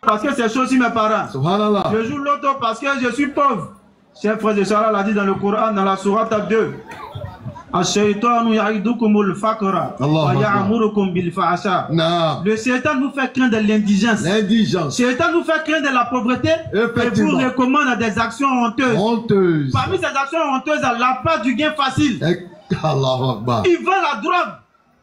parce que c'est aussi mes parents. Subhanallah. Je joue l'auto parce que je suis pauvre. Chers frères et sœurs, Allah l'a dit dans le Coran, dans la sourate 2. Le shaitan vous fait craindre l'indigence. Le shaitan vous fait craindre la pauvreté et vous recommande des actions honteuses. Parmi ces actions honteuses, la part du gain facile. Il vend la drogue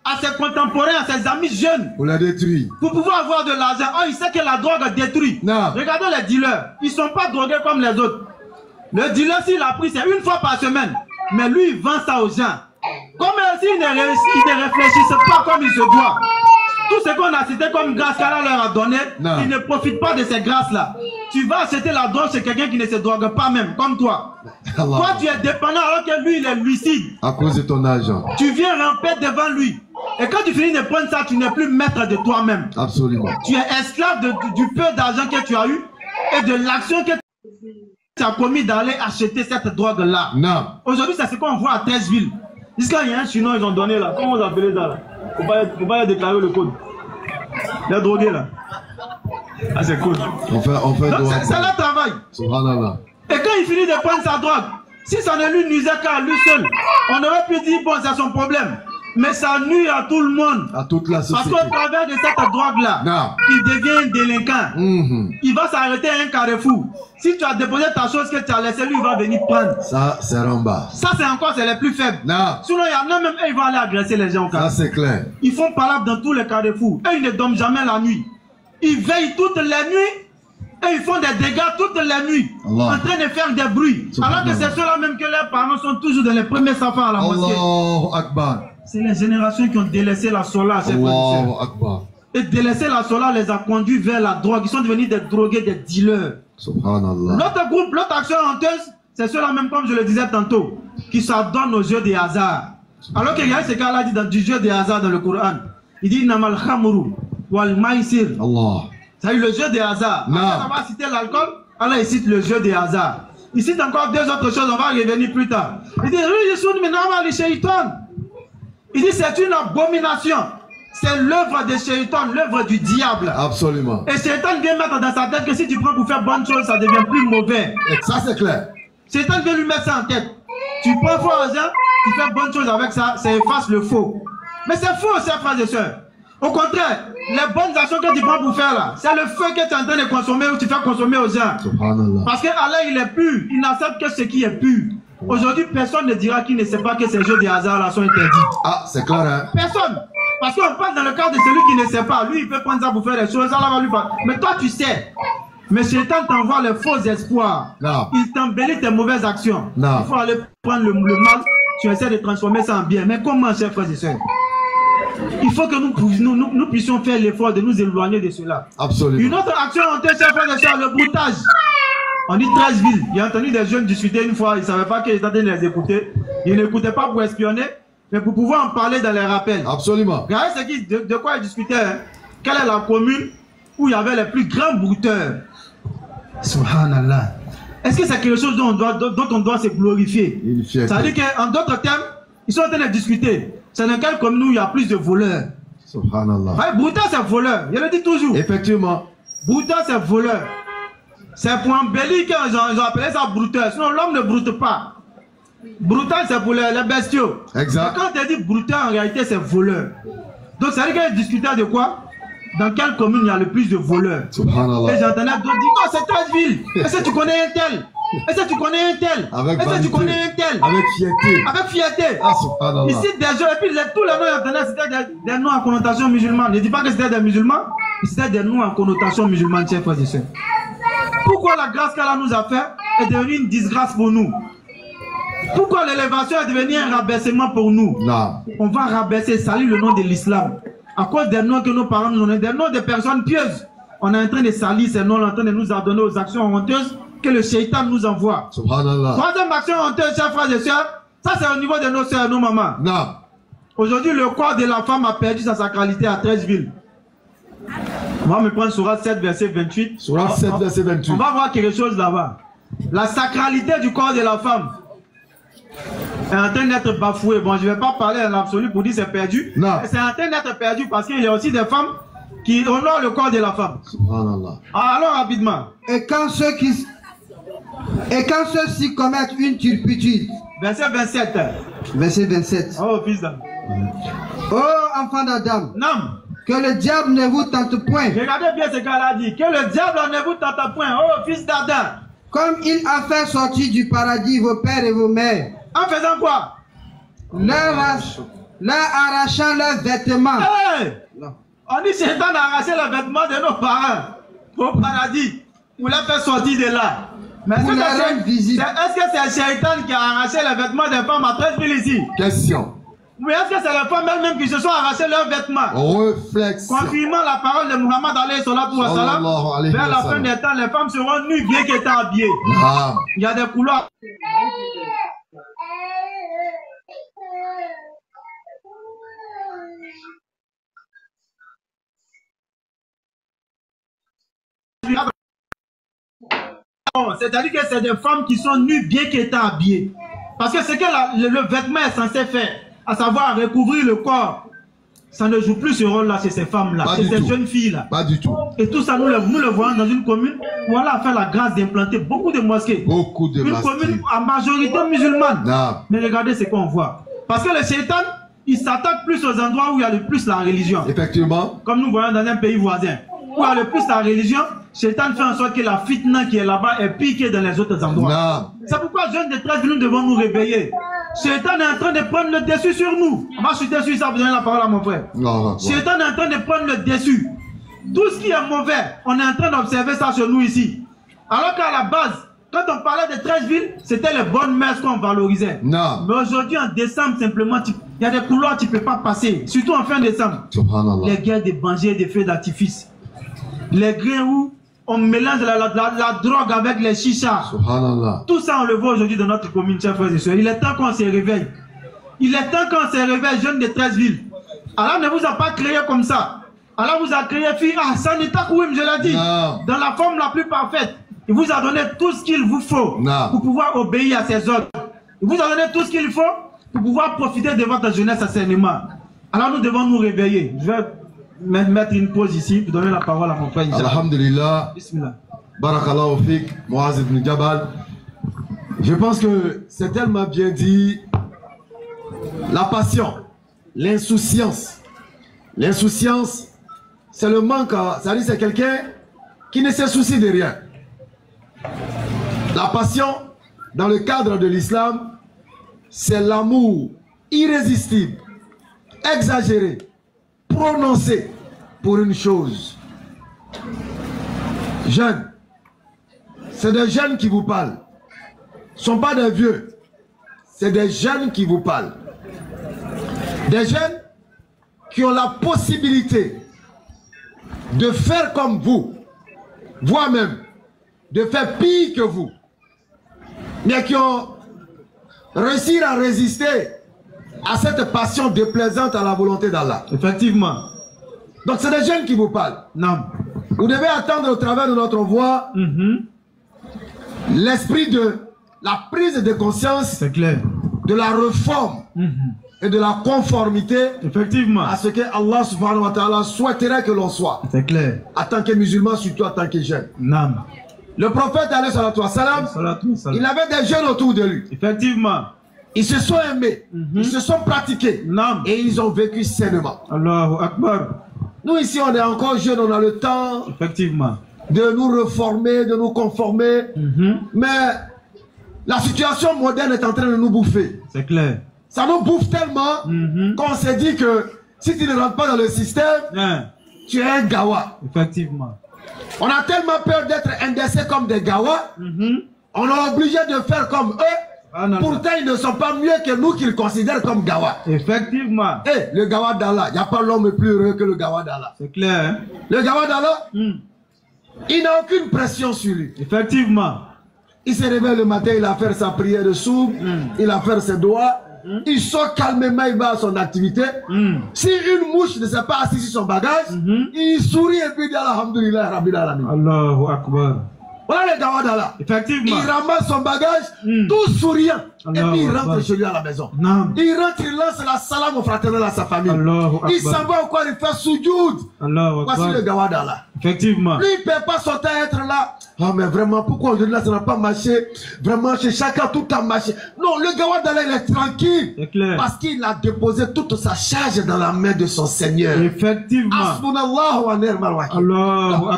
à ses contemporains, à ses amis jeunes. Pour la détruire. Pour pouvoir avoir de l'argent. Oh, il sait que la drogue détruit. Regardez les dealers. Ils ne sont pas drogués comme les autres. Le dealer, s'il a pris, c'est une fois par semaine. Mais lui, il vend ça aux gens. Comme s'ils ne réfléchissent pas comme il se doit. Tout ce qu'on a cité comme grâce qu'Allah leur a donné, ils ne profitent pas de ces grâces-là. Tu vas acheter la drogue chez quelqu'un qui ne se drogue pas même, comme toi. Toi, tu es dépendant alors que lui, il est lucide. À cause de ton argent. Tu viens ramper devant lui. Et quand tu finis de prendre ça, tu n'es plus maître de toi-même. Absolument. Tu es esclave du peu d'argent que tu as eu et de l'action que tu as commis d'aller acheter cette drogue-là. Aujourd'hui, c'est ce qu'on voit à Treichville. Jusqu'à il y a un chinois, ils ont donné là. Comment vous appelez ça là? Faut pas déclarer le code. Les drogués là. Ah, c'est cool. On fait c'est leur travail. Subhanallah. Et quand il finit de prendre sa drogue, si ça ne lui nuisait qu'à lui seul, on aurait pu dire bon, c'est son problème. Mais ça nuit à tout le monde. À toute la société. Parce qu'au travers de cette drogue-là, il devient un délinquant. Il va s'arrêter à un carrefour. Si tu as déposé ta chose que tu as laissé, lui, il va venir prendre. Ça, c'est Ramba. Ça, c'est encore, c'est les plus faibles. Sinon, il y en a même, ils vont aller agresser les gens au carrefour. Ça, c'est clair. Ils font palabre dans tous les carrefours. Et ils ne dorment jamais la nuit. Ils veillent toutes les nuits. Et ils font des dégâts toutes les nuits. En train de faire des bruits. Alors que c'est ceux-là même que leurs parents sont toujours dans les premiers safaris à la mosquée. Allahu Akbar. C'est les générations qui ont délaissé la sola. Allahu Akbar. Et délaisser la sola les a conduits vers la drogue. Ils sont devenus des drogués, des dealers. Subhanallah. L'autre groupe, l'autre action honteuse, c'est ceux-là même, comme je le disais tantôt, qui s'adonnent aux jeux des hasards. Alors qu'il y a ce qu'Allah dit dans du jeu des hasards dans le Coran. Il dit Namal Khamuru wal Maïsir. Allah. Ça le jeu des hasards. Après avoir cité l'alcool, Allah il cite le jeu des hasards. Il cite encore deux autres choses, on va revenir plus tard. Il dit il dit c'est une abomination. C'est l'œuvre de Shaitan, l'œuvre du diable. Absolument. Et Shaitan vient mettre dans sa tête que si tu prends pour faire bonne chose, ça devient plus mauvais. Et ça c'est clair. Shaitan vient lui mettre ça en tête. Tu prends foi aux gens, tu fais bonne chose avec ça, ça efface le faux. Mais c'est faux, chers frères et sœurs. Au contraire, les bonnes actions que tu prends pour faire là, c'est le feu que tu es en train de consommer ou tu fais consommer aux gens. Parce que Allah il est pur, il n'accepte que ce qui est pur. Aujourd'hui, personne ne dira qu'il ne sait pas que ces jeux de hasard là sont interdits. Ah, c'est clair, hein? Personne. Parce qu'on parle dans le cadre de celui qui ne sait pas. Lui, il peut prendre ça pour faire des choses, Allah va lui parler. Mais toi, tu sais. Mais Shaitan t'envoie les faux espoirs. Il t'embellit tes mauvaises actions. Il faut aller prendre le mal, tu essaies de transformer ça en bien. Mais comment, chers frères et sœurs? Il faut que nous puissions faire l'effort de nous éloigner de cela. Absolument. Une autre action en tête, chers frères et sœurs, le broutage. On dit Treichville. Il a entendu des jeunes discuter une fois, ils ne savaient pas qu'ils étaient en train de les écouter. Ils n'écoutaient pas pour espionner, mais pour pouvoir en parler dans les rappels. Absolument. Regardez de quoi ils discutaient. Hein. Quelle est la commune où il y avait les plus grands brouteurs? Subhanallah. Est-ce que c'est quelque chose dont on doit se glorifier? Ça veut dire qu'en d'autres termes, ils sont en train de discuter. C'est dans quelle commune où il y a plus de voleurs? Subhanallah. Ouais, brouteur, c'est voleur. Je le dis toujours. Effectivement. Brouteur, c'est voleur. C'est pour embellir qu'ils ont appelé ça brouteur. Sinon, l'homme ne broute pas. Brouteur, c'est pour les bestiaux. Exact. Et quand tu dis brouteur, en réalité, c'est voleur. Donc, ça veut dire qu'ils discutaient de quoi? Dans quelle commune il y a le plus de voleurs? Subhanallah. Et j'entendais d'autres dire, oh, c'est Treichville. Est-ce que tu connais un tel? Est-ce que tu connais un tel? Est-ce que tu connais un tel? Avec fierté. Avec fierté. Ah, subhanallah. Ici, des gens, et puis tous les noms, j'entendais, c'était des noms en connotation musulmane. Je ne dis pas que c'était des musulmans, mais c'était des noms en connotation musulmane, chers frères et sœurs. Pourquoi la grâce qu'Allah nous a fait est devenue une disgrâce pour nous? Pourquoi l'élévation est devenue un rabaissement pour nous? On va rabaisser, salir le nom de l'islam. À cause des noms que nos parents nous ont donnés, des noms de personnes pieuses. On est en train de salir ces noms, on est en train de nous adonner aux actions honteuses que le shaitan nous envoie. Subhanallah. Troisième action honteuse, chers frères et sœurs, ça c'est au niveau de nos sœurs, nos mamans. Aujourd'hui, le corps de la femme a perdu sa sacralité à Treichville. On va me prendre Sourate 7, verset 28. Sourate 7, verset 28. On va voir quelque chose là-bas. La sacralité du corps de la femme est en train d'être bafouée. Bon, je ne vais pas parler en absolu pour dire c'est perdu. C'est en train d'être perdu parce qu'il y a aussi des femmes qui honore le corps de la femme. Subhanallah. Alors rapidement. Et quand ceux-ci commettent une turpitude. Verset 27. Verset 27. Oh, fils d'Adam. Oh, enfant d'Adam. Non. Que le diable ne vous tente point. Regardez bien ce qu'elle a dit. Que le diable ne vous tente point. Oh, fils d'Adam. Comme il a fait sortir du paradis vos pères et vos mères. En faisant quoi? Leur arrachant leurs vêtements. Hey! On dit Satan a arraché les vêtements de nos parents au paradis. Pour les faire sortir de là. Mais est-ce que c'est Satan qui a arraché les vêtements des femmes à 13 000 ici? Question. Mais est-ce que c'est les femmes elles-mêmes qui se sont arrachées leurs vêtements? Réflexion. Confirmant la parole de Muhammad alayhi salatu wa salam, vers la fin des temps, les femmes seront nues bien qu'elles étaient habillées. Ah. Il y a des couloirs. C'est-à-dire que c'est des femmes qui sont nues bien qu'elles étaient habillées. Parce que ce que le vêtement est censé faire, à savoir recouvrir le corps, ça ne joue plus ce rôle-là chez ces femmes-là, chez ces jeunes filles-là. Pas du tout. Et tout ça, nous le voyons dans une commune où on a fait la grâce d'implanter beaucoup de mosquées. Beaucoup de mosquées. Une commune à majorité musulmane. Non. Mais regardez ce qu'on voit. Parce que le shaitan, il s'attaque plus aux endroits où il y a le plus la religion. Effectivement. Comme nous voyons dans un pays voisin. Où il y a le plus la religion, Shaitan fait en sorte que la fitna qui est là-bas est pire que dans les autres endroits. C'est pourquoi, jeunes de 13 nous devons nous réveiller. Shaitan est en train de prendre le dessus sur nous. On va chuter sur ça, vous donnez la parole à mon frère. Shaitan est en train de prendre le dessus. Tout ce qui est mauvais, on est en train d'observer ça chez nous ici. Alors qu'à la base, quand on parlait de 13 villes, c'était les bonnes mœurs qu'on valorisait. Non. Mais aujourd'hui, en décembre, simplement, il y a des couloirs que tu ne peux pas passer. Surtout en fin décembre. Les guerres de bangers et des feux d'artifice. Les grains où on mélange la drogue avec les chichas. Tout ça, on le voit aujourd'hui dans notre commune, chers frères et sœurs. Il est temps qu'on se réveille. Il est temps qu'on se réveille, jeunes de 13 villes. Allah ne vous a pas créé comme ça. Allah vous a créé, fille, sanita kouim, je l'ai dit, dans la forme la plus parfaite. Il vous a donné tout ce qu'il vous faut pour pouvoir obéir à ses ordres. Il vous a donné tout ce qu'il faut pour pouvoir profiter de votre jeunesse assainissement. Alors nous devons nous réveiller. Je vais mettre une pause ici pour donner la parole à mon frère. Alhamdulillah. Bismillah. Barakallahu fik, Muaz ibn Jabal. Je pense que c'est tellement bien dit. La passion, l'insouciance. L'insouciance, c'est le manque. C'est-à-dire c'est quelqu'un qui ne se soucie de rien. La passion, dans le cadre de l'islam, c'est l'amour irrésistible, exagéré, prononcé pour une chose. Jeunes, c'est des jeunes qui vous parlent. Ce ne sont pas des vieux, c'est des jeunes qui vous parlent. Des jeunes qui ont la possibilité de faire comme vous, voire même de faire pire que vous, mais qui ont réussi à résister à cette passion déplaisante à la volonté d'Allah. Effectivement. Donc c'est des jeunes qui vous parlent. Non. Vous devez attendre au travers de notre voix l'esprit de la prise de conscience, clair, de la réforme et de la conformité, effectivement, à ce que Allah subhanahu wa ta'ala souhaiterait que l'on soit. C'est clair. En tant que musulman, surtout en tant que jeune. Non. Le prophète alayhi salatu wa salam, il avait des jeunes autour de lui. Effectivement. Ils se sont aimés, ils se sont pratiqués, et ils ont vécu sainement. Allahu Akbar. Nous ici, on est encore jeunes, on a le temps, effectivement, de nous reformer, de nous conformer. Mais la situation moderne est en train de nous bouffer. C'est clair. Ça nous bouffe tellement qu'on s'est dit que si tu ne rentres pas dans le système, tu es un gawa. Effectivement. On a tellement peur d'être indexés comme des gawas, on est obligé de faire comme eux. Pourtant, ils ne sont pas mieux que nous qu'ils considèrent comme gawa. Effectivement. Et le gawa d'Allah, il n'y a pas l'homme plus heureux que le gawa d'Allah. C'est clair. Hein? Le gawa d'Allah, il n'a aucune pression sur lui. Effectivement. Il se réveille le matin, il a fait sa prière de sourd, il a fait ses doigts, il sort calmement, il va à son activité. Si une mouche ne s'est pas assise sur son bagage, il sourit et puis dit Alhamdulillah Rabbil Alamin. Allahu Akbar. Voilà le Gawadala. Effectivement. Il ramasse son bagage, tout souriant. Et puis il rentre chez lui à la maison. Non. Il rentre, il lance la salam au fraternel à sa famille. Il s'en va au coin, il fait soujoud. Voici le Gawadala. Effectivement. Lui, il ne peut pas sauter à être là. Oh, mais vraiment, pourquoi aujourd'hui là, ça n'a pas marché? Vraiment, chez chacun, tout a marché. Non, le Gawadala, il est tranquille. C'est clair. Parce qu'il a déposé toute sa charge dans la main de son Seigneur. Effectivement. Asmunallahu wa ni'mal wakil.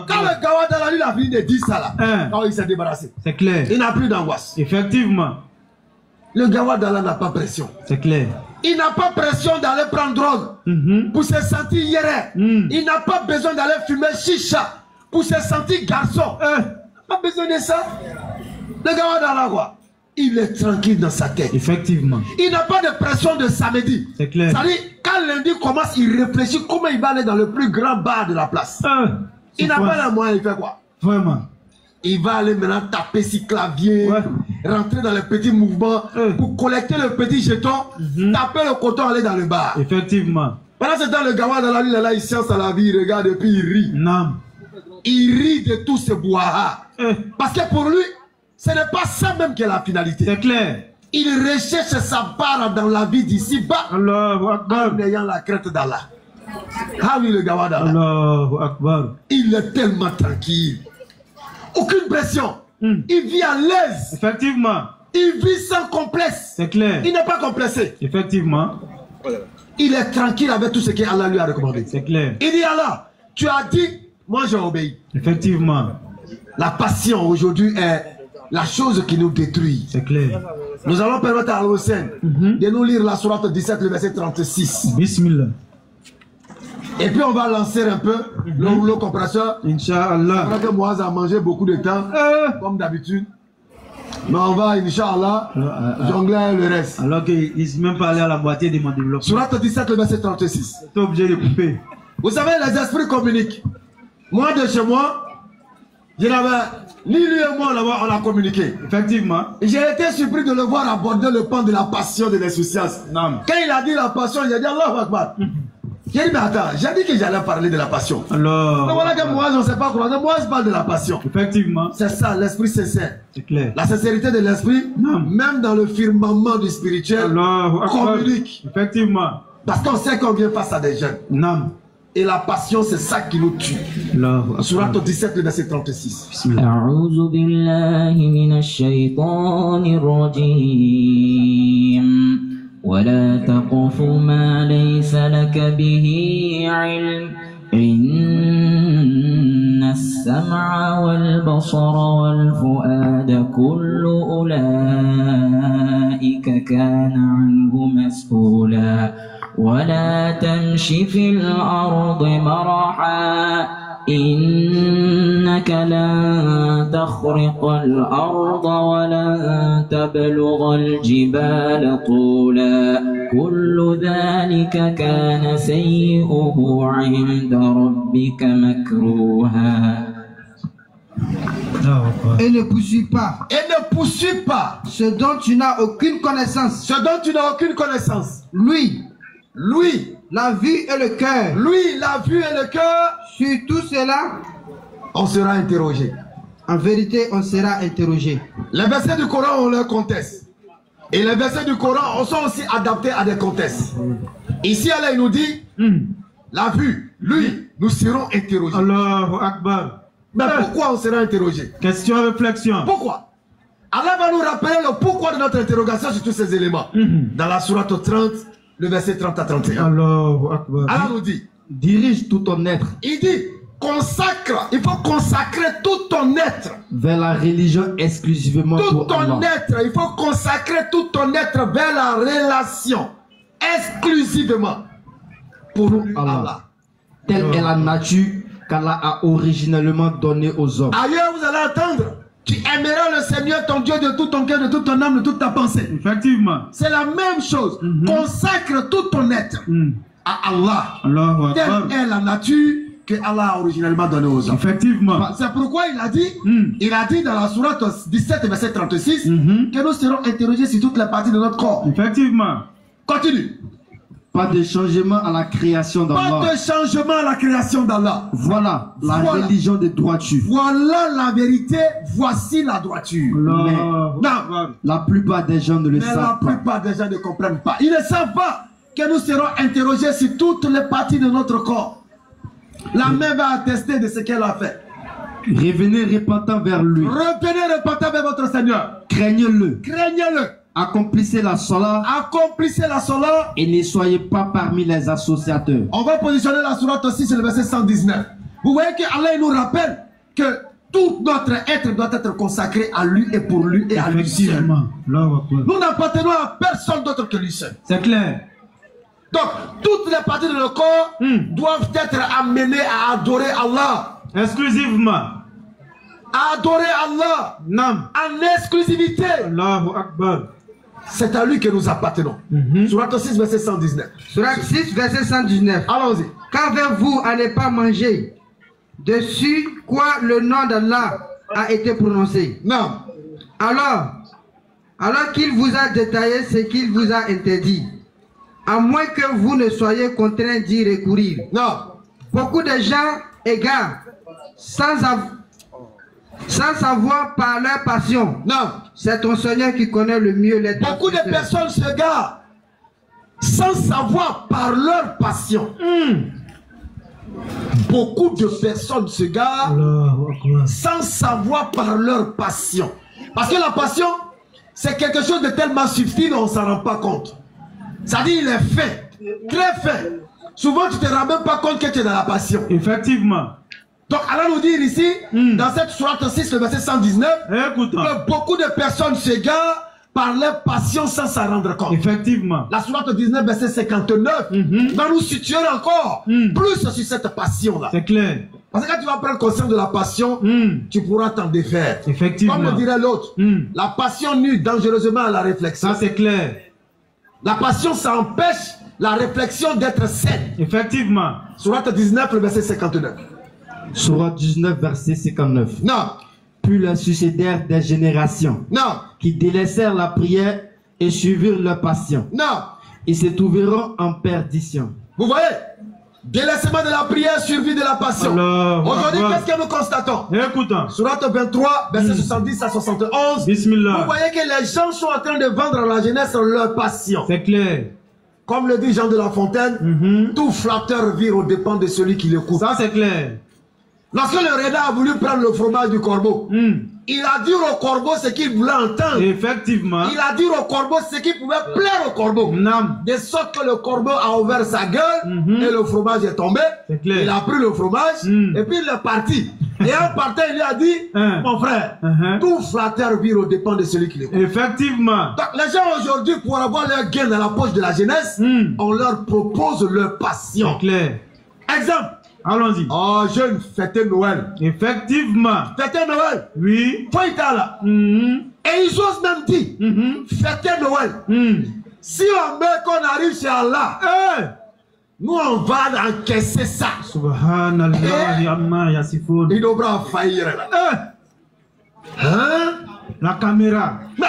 Quand le Gawadala, lui, il a fini de dire ça là, quand il s'est débarrassé, c'est clair. Il n'a plus d'angoisse. Effectivement. Le Gawadala n'a pas pression. C'est clair. Il n'a pas pression d'aller prendre drogue pour se sentir yéré. Il n'a pas besoin d'aller fumer chicha pour se sentir garçon. Pas besoin de ça. Le Gawadala, quoi, il est tranquille dans sa tête. Effectivement. Il n'a pas de pression de samedi. C'est clair. C'est-à-dire, quand lundi commence, il réfléchit comment il va aller dans le plus grand bar de la place. Il n'a pas les moyens, il fait quoi? Vraiment. Il va aller maintenant taper sur clavier, rentrer dans les petits mouvements pour collecter le petit jeton, taper le coton, aller dans le bar. Effectivement. Pendant ce temps, le Gawadala, il est là, il cherche à la vie, il regarde et puis il rit. Non. Il rit de tout ce bois. Parce que pour lui, ce n'est pas ça même qui est la finalité. C'est clair. Il recherche sa part dans la vie d'ici-bas en ayant la crainte d'Allah. Ah oui, le Gawadala. Allahu Akbar. Il est tellement tranquille. Aucune pression. Il vit à l'aise. Effectivement. Il vit sans complexe. C'est clair. Il n'est pas complexé. Effectivement. Il est tranquille avec tout ce qu'Allah lui a recommandé. C'est clair. Il dit Allah, tu as dit, moi j'ai obéi. Effectivement. La passion aujourd'hui est la chose qui nous détruit. C'est clair. Nous allons permettre à Al-Hussein de nous lire la sourate 17, le verset 36. Bismillah. Et puis on va lancer un peu le rouleau compresseur. Inch'Allah. Je crois que Moaz a mangé beaucoup de temps, comme d'habitude. Mais on va, Inch'Allah, jongler le reste. Alors qu'il n'est même pas allé à la moitié de mon développement. Sourate 17, le verset 36. Tu es obligé de couper. Vous savez, les esprits communiquent. Moi, de chez moi, je n'avais ni lui et moi là-bas, on a communiqué. Effectivement. J'ai été surpris de le voir aborder le pan de la passion de l'insouciance. Non. Quand il a dit la passion, il a dit Allahu Akbar. J'ai dit, mais attends, j'ai dit que j'allais parler de la passion. Alors. Mais voilà que moi, on ne sait pas quoi. Moi, je parle de la passion. Effectivement. C'est ça, l'esprit sincère. C'est clair. La sincérité de l'esprit, même dans le firmament du spirituel, communique. Effectivement. Parce qu'on sait qu'on vient face à des jeunes. Non. Et la passion, c'est ça qui nous tue. Sourate 17, le verset 36. أعوذ بالله من الشيطان الرجيم ولا تقف ما ليس لك به علم إن السمع والبصر والفؤاد كل أولئك كان عنه مسؤولا ولا تمش في الأرض مرحا إنك لن تخرق الأرض ولن تبلغ الجبال طولا كل ذلك كان سيئه عند ربك مكروها. Et ne poursuis pas. Et ne poursuis pas Ce dont tu n'as aucune connaissance. ce dont tu n'as aucune connaissance. Lui, La vue et le cœur. la vue et le cœur. Sur tout cela, On sera interrogé. en vérité, on sera interrogé. Les versets du Coran, on leur conteste. Et les versets du Coran sont aussi adaptés à des contestes. Ici, Allah il nous dit, la vue, nous serons interrogés. Allahu Akbar. Mais pourquoi on sera interrogé? Question, réflexion. Pourquoi? Allah va nous rappeler le pourquoi de notre interrogation sur tous ces éléments. Dans la sourate 30, le verset 30 à 31. Allahu Akbar. Allah nous dit, Dirige tout ton être il dit, consacre, il faut consacrer tout ton être. vers la religion exclusivement Tout pour ton Allah. être, il faut consacrer tout ton être vers la relation exclusivement pour Allah. Telle est la nature qu'Allah a originellement donnée aux hommes. Ailleurs, vous allez entendre, tu aimeras le Seigneur ton Dieu de tout ton cœur, de toute ton âme, de toute ta pensée. Effectivement. C'est la même chose. Consacre tout ton être à Allah. Allahu Akbar. Telle est la nature que Allah a originellement donnée aux hommes. Effectivement. C'est pourquoi il a dit dans la sourate 17, verset 36, que nous serons interrogés sur toutes les parties de notre corps. Effectivement. Continue. Pas de changement à la création d'Allah. Pas de changement à la création d'Allah. Voilà la religion de droiture. Voilà la vérité, voici la droiture. Mais Non, la plupart des gens ne le mais la savent pas. plupart des gens ne comprennent pas. Ils ne savent pas que nous serons interrogés sur toutes les parties de notre corps. La main va attester de ce qu'elle a fait. Revenez repentant vers lui. Revenez repentant vers votre Seigneur. Craignez-le. Craignez-le. Accomplissez la salat Accomplissez la salat. et ne soyez pas parmi les associateurs. On va positionner la sourate aussi sur le verset 119. Vous voyez que Allah nous rappelle que tout notre être doit être consacré à lui et pour lui et à lui seul. Nous n'appartenons à personne d'autre que lui seul. C'est clair. Donc, toutes les parties de notre corps doivent être amenées à adorer Allah. Exclusivement. À adorer Allah. Non. En exclusivité. Allahu Akbar. C'est à lui que nous appartenons. Sourate 6, verset 119. Sourate 6, verset 119. Allons-y. Qu'avez-vous à ne pas manger dessus quoi le nom d'Allah a été prononcé? Non. Alors qu'il vous a détaillé ce qu'il vous a interdit, à moins que vous ne soyez contraints d'y recourir. Non. Beaucoup de gens égarent sans savoir par leur passion. Non. C'est ton Seigneur qui connaît le mieux les temps. Beaucoup de personnes se garent sans savoir par leur passion. Beaucoup de personnes se garent sans savoir par leur passion. Parce que la passion, c'est quelque chose de tellement subtil, on ne s'en rend pas compte. C'est-à-dire, il est fait, très fait. Souvent, tu ne te rends même pas compte que tu es dans la passion. Effectivement. Donc, Allah nous dit ici, dans cette sourate 6, le verset 119, que beaucoup de personnes se garent par leur passion sans s'en rendre compte. Effectivement. La sourate 19, verset 59, va nous situer encore plus sur cette passion-là. C'est clair. Parce que quand tu vas prendre conscience de la passion, tu pourras t'en défaire. Effectivement. Comme le dirait l'autre, la passion nuit dangereusement à la réflexion. Ça, c'est clair. La passion, ça empêche la réflexion d'être saine. Effectivement. Sourate 19, le verset 59. Sourate 19, verset 59. Non. Puis leur succédèrent des générations Non. qui délaissèrent la prière et suivirent leur passion. Non. Ils se trouveront en perdition. Vous voyez? Délaissement de la prière, survie de la passion. Aujourd'hui, qu'est-ce que nous constatons? Écoutons. Sourate 23, verset 70 à 71. Bismillah. Vous voyez que les gens sont en train de vendre à la jeunesse leur passion. C'est clair. Comme le dit Jean de La Fontaine, tout flatteur vire aux dépens de celui qui l'écoute. Ça, c'est clair. Lorsque le renard a voulu prendre le fromage du corbeau, il a dit au corbeau ce qu'il voulait entendre. Effectivement. Il a dit au corbeau ce qui pouvait plaire au corbeau. De sorte que le corbeau a ouvert sa gueule et le fromage est tombé. Clair. Il a pris le fromage et puis il est parti. Et en partant, il lui a dit, mon frère, tout flatteur vire aux dépens de celui qui l'écoute. Effectivement. Donc les gens aujourd'hui, pour avoir leur gain dans la poche de la jeunesse, on leur propose leur passion. C'est clair. Exemple. Allons-y. Oh, jeune, fêtez Noël. Effectivement. Fêtez Noël. Oui. Là. Et ils osent même dire, fêtez Noël. Si on meurt qu'on arrive chez Allah, nous on va encaisser ça. Subhanallah, amma yasifoun. Il devra faillir là. Hein? La caméra. Mais,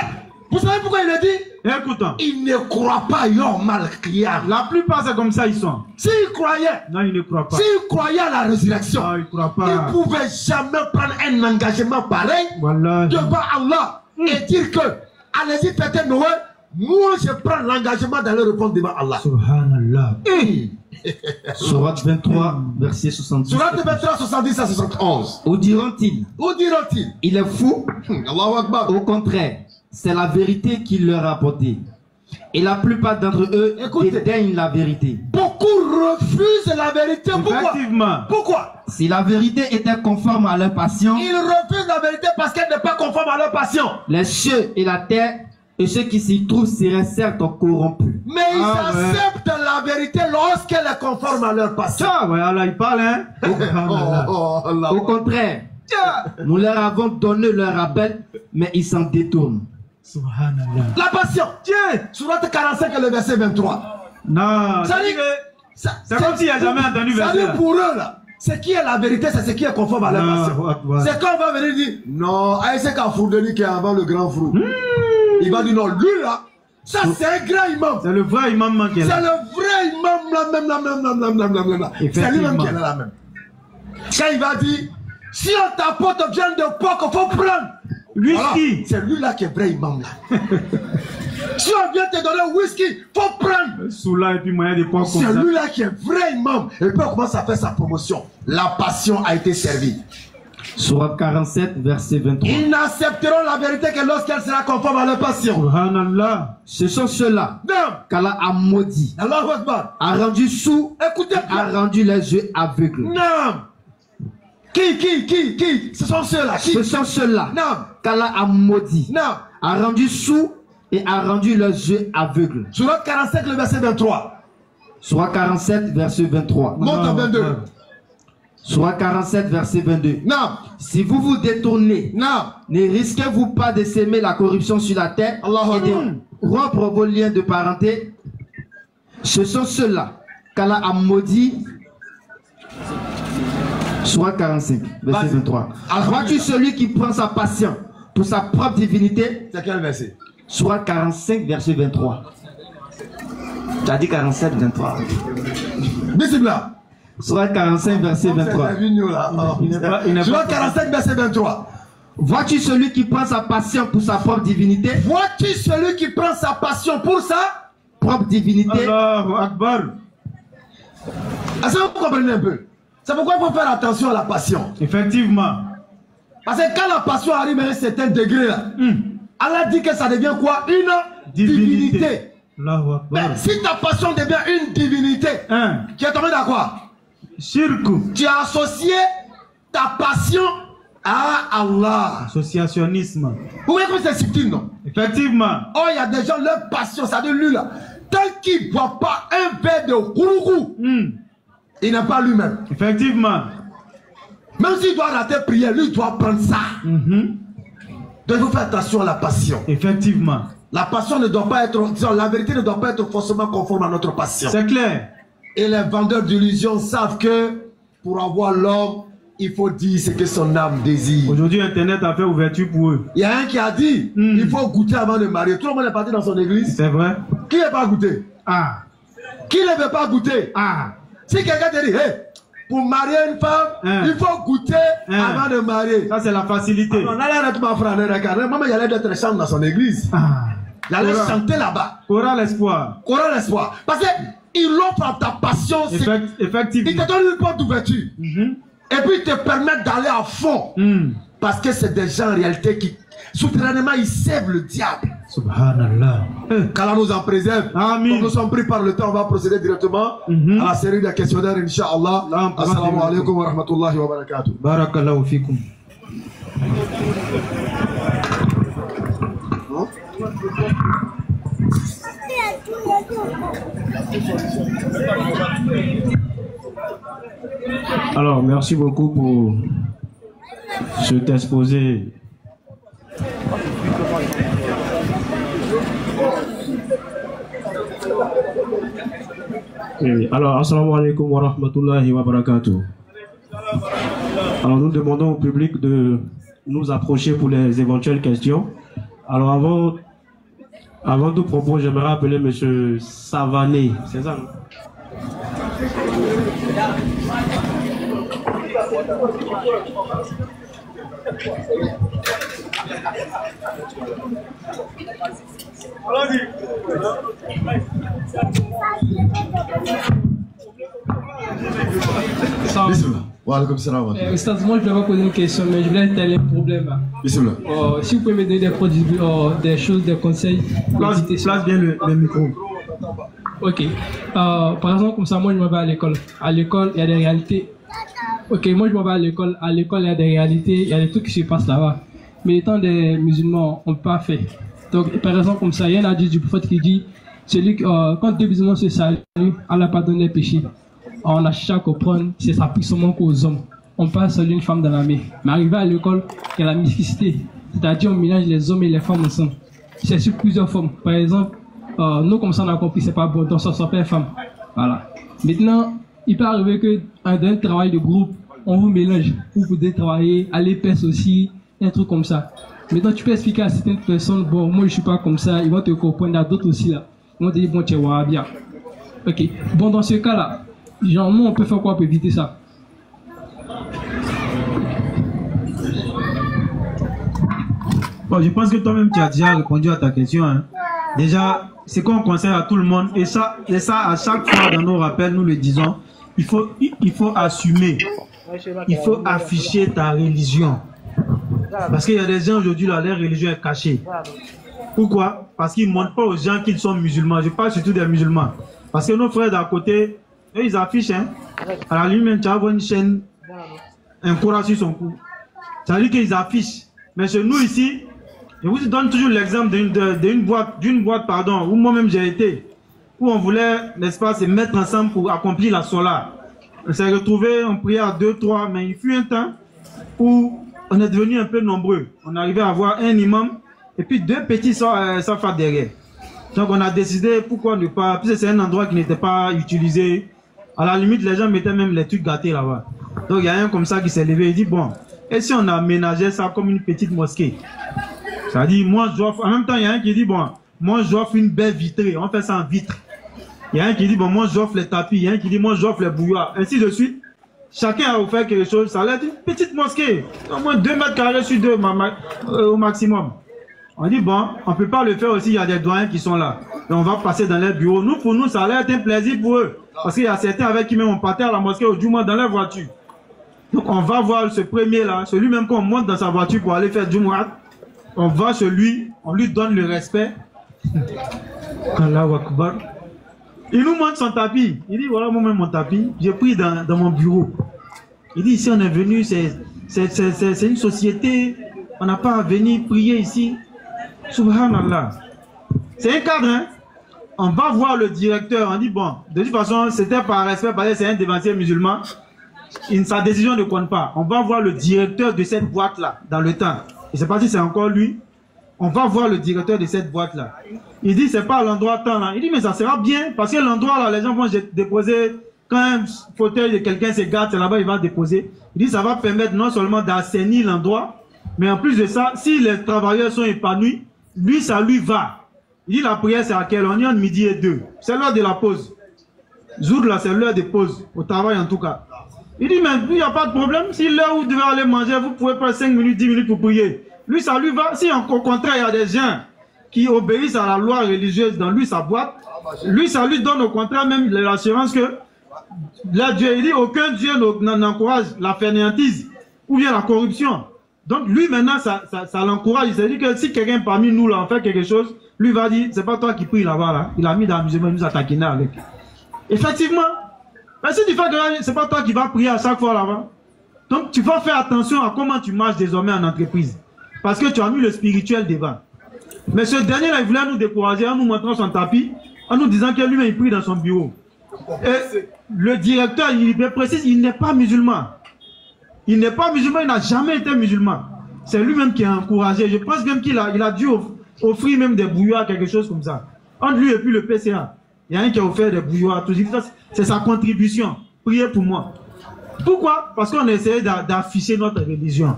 vous savez pourquoi il le dit? Écoutons. Ils ne croient pas Yom Al-Qiyam. La plupart c'est comme ça ils sont. S'ils croyaient, non, ils ne croient pas. S'ils croyaient à la résurrection, non, ils ne croient pas. Ils ne pouvaient jamais prendre un engagement pareil devant Allah et dire que allez-y fêtez Noël. Moi je prends l'engagement d'aller répondre devant Allah. Subhanallah. Sourate 23, verset 70. Sourate 23, 70 à 71. Où diront-ils? Où diront-ils? Il est fou. Allahu Akbar. Au contraire, c'est la vérité qu'il leur a apportée. Et la plupart d'entre eux dédaignent la vérité. Beaucoup refusent la vérité. Effectivement. Pourquoi? Si la vérité était conforme à leur passion, ils refusent la vérité parce qu'elle n'est pas conforme à leur passion. Les cieux et la terre et ceux qui s'y trouvent seraient certes corrompus. Mais ils acceptent la vérité lorsqu'elle est conforme à leur passion. Ça, ouais, Allah, il parle, hein? Au contraire, nous leur avons donné leur rappel, mais ils s'en détournent. Subhanallah. La passion. Tiens, Sourate 45 et le verset 23. Non, c'est comme s'il n'y a jamais entendu verset. Ça dit pour eux là. Ce qui est la vérité, c'est ce qui est conforme à leur passion. C'est quand on va venir dire non, c'est qu'un fourdeli qui est avant le grand frou. Il va dire non, lui là, Ça, c'est un grand imam. C'est le vrai imam qui est C'est là. le vrai imam là, même. C'est lui-même qui est là même. Quand il va dire, si on t'apporte viande de porc, il faut prendre. Whisky. Voilà. C'est lui là qui est vrai imam là. Si on vient te donner whisky, il faut prendre. Soula et puis moyen de points comme ça. C'est lui là qui est vrai imam. Et puis on commence à faire sa promotion. La passion a été servie. Sourate 47, verset 23. Ils n'accepteront la vérité que lorsqu'elle sera conforme à leur passion. Subhanallah. Ce sont ceux-là Non. qu'Allah a maudit, Allahu Akbar. a rendu sourds, Écoutez a bien. rendu les yeux aveugles. Non. Qui? Ce sont ceux-là. Qui? Ce sont ceux-là Non. qu'Allah a maudit, Non. a rendu sourds et a rendu leurs yeux aveugles. Sourate 45, le verset 23. Sourate 47, verset 23. Monte à 22. Sourate 47, verset 22. Non. Si vous vous détournez, Non. ne risquez-vous pas de s'aimer la corruption sur la terre Allahu et de Akbar. rompre vos liens de parenté? Ce sont ceux-là qu'Allah a maudit. Sourate 45, verset 23. Vois-tu celui qui prend sa passion pour sa propre divinité? C'est quel verset? Sourate 45, verset 23. Tu as dit 47, 23. Bismillah. Sourate 45, verset 23. Sourate 45, verset 23. Vois-tu celui qui prend sa passion pour sa propre divinité? Vois-tu celui qui prend sa passion pour sa Propre divinité. Allahu Akbar. Est-ce que vous comprenez un peu? C'est pourquoi il faut faire attention à la passion. Effectivement. Parce que quand la passion arrive à un certain degré là, Allah dit que ça devient quoi? Une divinité. Allahu Akbar. Mais si ta passion devient une divinité, tu es tombé dans quoi? Shirku. Tu as associé ta passion à Allah. Associationnisme. Vous voyez comme c'est subtil, non? Effectivement. Oh, il y a des gens, leur passion, ça dit lui là. Tant qu'il ne boit pas un verre de gourou, il n'a pas lui-même. Effectivement. Même s'il doit rater prière, lui doit prendre ça. Donc il faut faire attention à la passion. Effectivement. La passion ne doit pas être, disons, la vérité ne doit pas être forcément conforme à notre passion. C'est clair. Et les vendeurs d'illusions savent que pour avoir l'homme, il faut dire ce que son âme désire. Aujourd'hui, Internet a fait ouverture pour eux. Il y a un qui a dit, il faut goûter avant de marier. Tout le monde est parti dans son église. C'est vrai. Qui n'est pas goûté? Ah. Qui ne veut pas goûter? Ah. Si quelqu'un te dit, hey, pour marier une femme, il faut goûter avant de marier. Ça, c'est la facilité. On allait être ma frère, regarde. Maman, il allait être chanter dans son église. Ah. Il allait chanter là-bas. Aura l'espoir. Aura l'espoir. Parce qu'il offre à ta passion. Effectivement. Il te donne une porte d'ouverture. Et puis, il te permet d'aller à fond. Parce que c'est des gens en réalité qui, souterrainement, ils servent le diable. Subhanallah. Qu'Allah nous en préserve. Amin. Comme nous sommes pris par le temps, on va procéder directement à la série des questionnaires, Inch'Allah. Assalamu alaikum wa rahmatullahi wa barakatuh. Barakallahu fikum. Alors, merci beaucoup pour cet exposé. Alors, assalamu alaikum wa rahmatullahi wa barakatuh. Alors, nous demandons au public de nous approcher pour les éventuelles questions. Alors, avant tout propos, j'aimerais appeler M. Savané. C'est ça, non? Moi, je vais pas poser une question, mais je voulais étaler un problème. Si vous pouvez me donner des produits, des choses, des conseils. Place bien le micro. Ok. Par exemple, comme ça, moi, je m'en vais à l'école. À l'école, il y a des réalités. Ok, moi, je m'en vais à l'école. À l'école, il y a des réalités, il y a des trucs qui se passent là-bas. Mais étant des musulmans, on ne peut pas faire. Donc, par exemple, comme ça, il y a un hadith du prophète qui dit quand deux musulmans se saluent, Allah pardonne les péchés. On a chaque prendre, c'est ça plus seulement qu'aux hommes. On passe saluer une femme dans la mer. Mais arrivé à l'école, il y a la mixité. C'est-à-dire, on mélange les hommes et les femmes ensemble. C'est sur plusieurs formes. Par exemple, nous, comme ça, on a compris, c'est pas bon, donc ça s'appelle femme. Voilà. Maintenant, il peut arriver que dans un travail de groupe, on vous mélange. Vous pouvez travailler, aller pêcher aussi, un truc comme ça. Maintenant, tu peux expliquer à certaines personnes, bon, moi je suis pas comme ça, ils vont te comprendre, à d'autres aussi là. Ils vont te dire, bon, tu es wahhabia. Ok. Bon, dans ce cas-là, genre, nous, on peut faire quoi pour éviter ça? Bon, je pense que toi-même, tu as déjà répondu à ta question. Hein. Déjà, c'est qu'on conseille à tout le monde, et ça, à chaque fois dans nos rappels, nous le disons, il faut assumer, il faut afficher ta religion. Parce qu'il y a des gens aujourd'hui, là, leur religion est cachée. Pourquoi? Parce qu'ils ne montrent pas aux gens qu'ils sont musulmans. Je parle surtout des musulmans. Parce que nos frères d'à côté, eux, ils affichent. Hein. À la limite, tu as une chaîne, un Coran sur son cou. Ça veut dire qu'ils affichent. Mais chez nous ici, je vous donne toujours l'exemple d'une boîte, pardon, où moi-même j'ai été, où on voulait, n'est-ce pas, se mettre ensemble pour accomplir la sola. On s'est retrouvés, on priait à 2, 3, mais il fut un temps où on est devenu un peu nombreux. On arrivait à avoir un imam et puis 2 petits safas derrière. Donc on a décidé pourquoi ne pas, puisque c'est un endroit qui n'était pas utilisé. À la limite, les gens mettaient même les trucs gâtés là-bas. Donc il y a un comme ça qui s'est levé et dit bon, et si on aménageait ça comme une petite mosquée? Ça dit, moi j'offre, en même temps il y a un qui dit bon, moi j'offre une belle vitrée, on fait ça en vitre. Il y a un qui dit bon, moi j'offre les tapis, il y a un qui dit moi j'offre les bouilloires, ainsi de suite. Chacun a offert quelque chose, ça allait être une petite mosquée, au moins 2 mètres carrés sur 2 au maximum. On dit bon, on ne peut pas le faire aussi, il y a des doyens qui sont là. Et on va passer dans leur bureau. Nous, pour nous, ça allait être un plaisir pour eux. Parce qu'il y a certains avec qui même on partait à la mosquée au Jumu'ah dans leur voiture. Donc on va voir ce premier-là, celui même qu'on monte dans sa voiture pour aller faire Jumu'ah. On va chez lui, on lui donne le respect. Allahu Akbar. Il nous montre son tapis. Il dit voilà moi-même mon tapis, j'ai pris dans mon bureau. Il dit ici on est venu, c'est une société, on n'a pas à venir prier ici. Subhanallah. C'est un cadre, hein? On va voir le directeur, on dit bon, de toute façon c'était par respect parce que c'est un dévancier musulman. Sa décision ne compte pas. On va voir le directeur de cette boîte-là dans le temps. Je ne sais pas si c'est encore lui. On va voir le directeur de cette boîte-là. Il dit, c'est pas l'endroit temps là. Il dit, mais ça sera bien, parce que l'endroit là, les gens vont déposer, quand un fauteuil de quelqu'un se garde, c'est là-bas, il va déposer. Il dit, ça va permettre non seulement d'assainir l'endroit, mais en plus de ça, si les travailleurs sont épanouis, lui, ça lui va. Il dit, la prière, c'est à quelle? On est entre midi et 2. C'est l'heure de la pause. Zour là, c'est l'heure de pause, au travail en tout cas. Il dit, mais il n'y a pas de problème. Si l'heure où vous devez aller manger, vous pouvez prendre 5 minutes, 10 minutes pour prier. Lui, ça lui va. Si au contraire, il y a des gens qui obéissent à la loi religieuse dans lui, sa boîte, lui, ça lui donne au contraire même l'assurance que là, Dieu, il dit, aucun Dieu n'encourage la fainéantise ou bien la corruption. Donc lui, maintenant, ça l'encourage. Il s'est dit que si quelqu'un parmi nous là, en fait quelque chose, lui va dire, c'est pas toi qui prie là-bas, là. Il a mis dans la musulmane, il nous a taquiné avec. Effectivement, mais si tu fais que c'est pas toi qui vas prier à chaque fois là-bas. Donc tu vas faire attention à comment tu marches désormais en entreprise. Parce que tu as mis le spirituel devant. Mais ce dernier-là, il voulait nous décourager en nous montrant son tapis, en nous disant que lui-même il prie dans son bureau. Et le directeur, il précise, il n'est pas musulman. Il n'est pas musulman, il n'a jamais été musulman. C'est lui-même qui a encouragé. Je pense même qu'il a dû offrir même des bouilloires, quelque chose comme ça. Entre lui et puis le PCA. Il y a un qui a offert des bouilloires, tout ça. C'est sa contribution. Priez pour moi. Pourquoi? Parce qu'on a essayé d'afficher notre religion.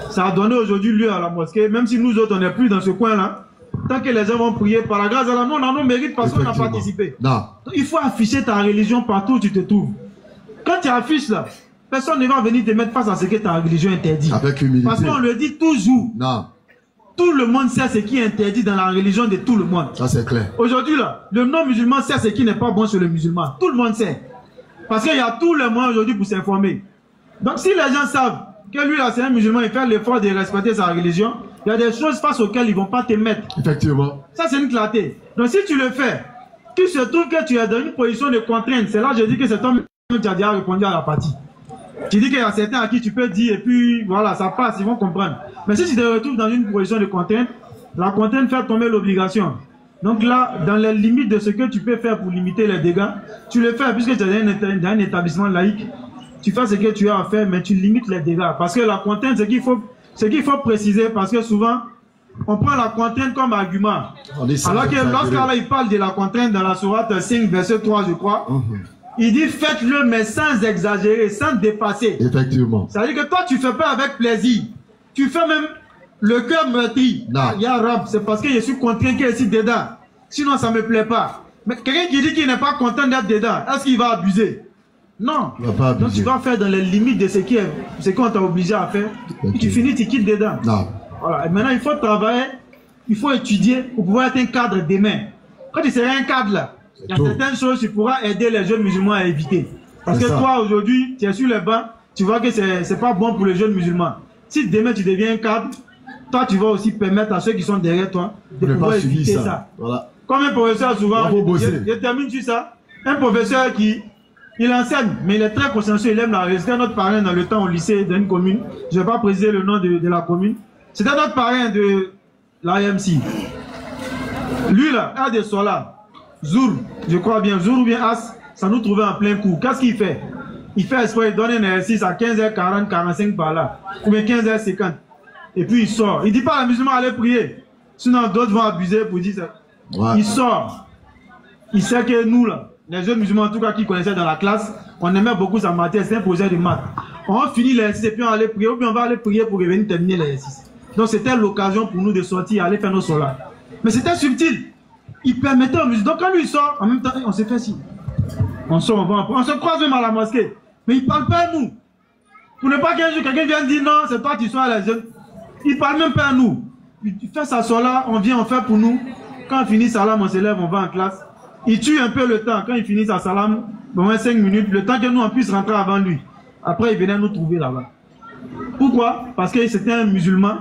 Ça a donné aujourd'hui lieu à la mosquée, même si nous autres on n'est plus dans ce coin-là. Tant que les gens vont prier par la grâce de Allah, nous on en a mérite parce qu'on a participé. Non. Donc, il faut afficher ta religion partout où tu te trouves. Quand tu affiches là, personne ne va venir te mettre face à ce que ta religion interdit. Avec humilité. Parce qu'on le dit toujours. Non. Tout le monde sait ce qui est interdit dans la religion de tout le monde. Ça c'est clair. Aujourd'hui là, le non-musulman sait ce qui n'est pas bon sur le musulman. Tout le monde sait. Parce qu'il y a tout le monde aujourd'hui pour s'informer. Donc si les gens savent que lui là c'est un musulman, il fait l'effort de respecter sa religion, il y a des choses face auxquelles ils ne vont pas te mettre. Effectivement. Ça c'est une clarté. Donc si tu le fais, tu se trouves que tu es dans une position de contrainte. C'est là que je dis que c'est toi-même qui as déjà répondu à la partie. Tu dis qu'il y a certains à qui tu peux dire et puis voilà, ça passe, ils vont comprendre. Mais si tu te retrouves dans une position de contrainte, la contrainte fait tomber l'obligation. Donc là, dans les limites de ce que tu peux faire pour limiter les dégâts, tu le fais puisque tu es dans un établissement laïque. Tu fais ce que tu as à faire, mais tu limites les dégâts. Parce que la contrainte, ce qu'il faut préciser, parce que souvent, on prend la contrainte comme argument. Alors que lorsqu'Allah il parle de la contrainte dans la sourate 5, verset 3, je crois, il dit faites-le, mais sans exagérer, sans dépasser. Effectivement. Ça veut dire que toi, tu ne fais pas avec plaisir. Tu fais même le cœur meurtri, Non. Ya Rab, c'est parce que je suis contraint qu'il est ici dedans. Sinon, ça ne me plaît pas. Mais quelqu'un qui dit qu'il n'est pas content d'être dedans, est-ce qu'il va abuser? Non. Il va pas abuser. Donc tu vas faire dans les limites de ce qu'on t'a obligé à faire. Ok. Tu finis, tu quittes dedans. Non. Voilà. Et maintenant, il faut travailler, il faut étudier pour pouvoir être un cadre demain. Quand tu seras un cadre là, il y a tout. certaines choses que tu pourras aider les jeunes musulmans à éviter. Parce C'est que ça. toi, aujourd'hui, tu es sur les bancs, tu vois que c'est pas bon pour les jeunes musulmans. Si demain tu deviens un cadre, toi, tu vas aussi permettre à ceux qui sont derrière toi de Ne pouvoir pas subir éviter ça. ça. Voilà. Comme un professeur, souvent, Il faut bosser. je termine sur ça. Un professeur il enseigne, mais il est très consciencieux, il aime la réussite. C'était notre parrain dans le temps au lycée d'une commune. Je ne vais pas préciser le nom de la commune. C'était notre parrain de l'IMC. Lui là, a des soirs là. Zour, je crois bien, Zour ou bien As, ça nous trouvait en plein coup. Qu'est-ce qu'il fait? Il fait espoir, il donne un exercice à 15h40, 45 par là. Ou bien 15h50. Et puis il sort. Il ne dit pas à la musulman aller prier. Sinon d'autres vont abuser pour dire ça. Ouais. Il sort. Il sait que nous là, les jeunes musulmans en tout cas qui connaissaient dans la classe, on aimait beaucoup sa matière, c'était un projet de maths. On finit l'exercice et puis on allait prier, ou bien on va aller prier pour revenir terminer l'exercice. Donc c'était l'occasion pour nous de sortir, aller faire nos solas. Mais c'était subtil. Il permettait aux musulmans. Donc quand lui il sort, en même temps, on s'est fait si. On sort, on se croise même à la mosquée. Mais il ne parle pas à nous. Pour ne pas qu'un jour quelqu'un vienne dire non, c'est toi qui sois les jeunes. Il ne parle même pas à nous. Il fait sa sola, on vient, on fait pour nous. Quand on finit salam, on se lève, on va en classe. Il tue un peu le temps. Quand il finit sa salam, au moins 5 minutes, le temps que nous on puisse rentrer avant lui. Après, il venait nous trouver là-bas. Pourquoi? Parce que c'était un musulman.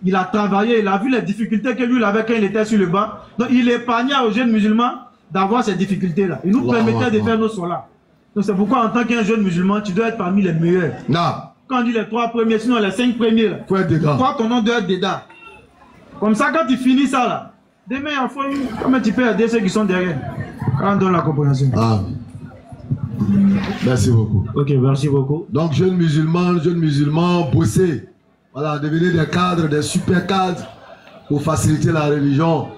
Il a travaillé, il a vu les difficultés que lui il avait quand il était sur le banc. Donc il épargnait aux jeunes musulmans d'avoir ces difficultés-là. Il nous permettait de faire nos solas. Donc c'est pourquoi en tant qu'un jeune musulman, tu dois être parmi les meilleurs. Non. Quand on dit les 3 premiers, sinon les 5 premiers, là. Faut être dedans. Toi, ton nom doit être dedans. Comme ça, quand tu finis ça là, demain, il faut comment tu peux aider ceux qui sont derrière. Quand on donne la compréhension. Ah. Merci beaucoup. Ok, merci beaucoup. Donc, jeunes musulmans, bossez. Voilà, devenez des cadres, des super cadres pour faciliter la religion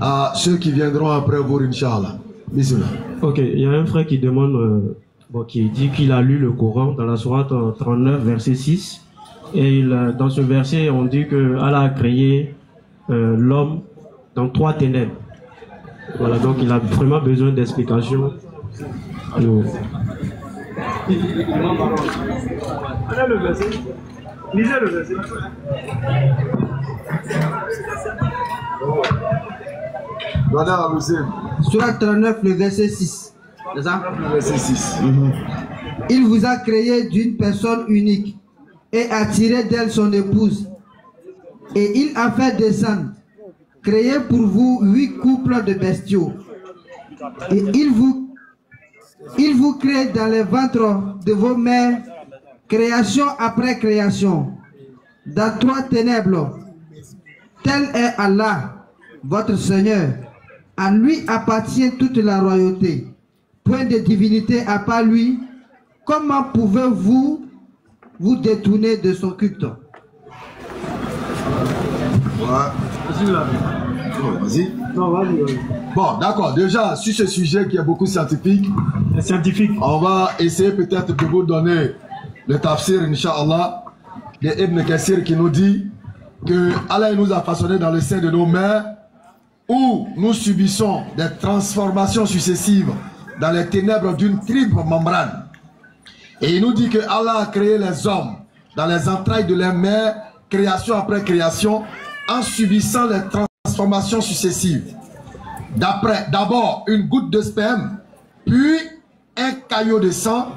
à ceux qui viendront après vous, Inch'Allah. Bismillah. Ok, il y a un frère qui demande, qui dit qu'il a lu le Coran dans la sourate 39, verset 6. Et dans ce verset, on dit que Allah a créé l'homme dans 3 ténèbres. Voilà, donc il a vraiment besoin d'explications. Le verset. Lisez le verset. Surat 39, le verset 6. C'est ça? Le verset 6. Il vous a créé d'une personne unique et a tiré d'elle son épouse. Et il a fait descendre, créé pour vous 8 couples de bestiaux. Et il vous crée dans les ventres de vos mères, création après création, dans 3 ténèbres. Tel est Allah, votre Seigneur. À lui appartient toute la royauté. Point de divinité à part lui. Comment pouvez-vous vous détourner de son culte? Vas-y. Non, vas-y. Bon, d'accord. Déjà, sur ce sujet qui est beaucoup scientifique, on va essayer peut-être de vous donner le tafsir, Inch'Allah, de Ibn Kassir qui nous dit que Allah nous a façonné dans le sein de nos mères où nous subissons des transformations successives dans les ténèbres d'une triple membrane. Et il nous dit que Allah a créé les hommes dans les entrailles de leurs mères, création après création, en subissant les transformations successives. D'abord une goutte de sperme, puis un caillot de sang,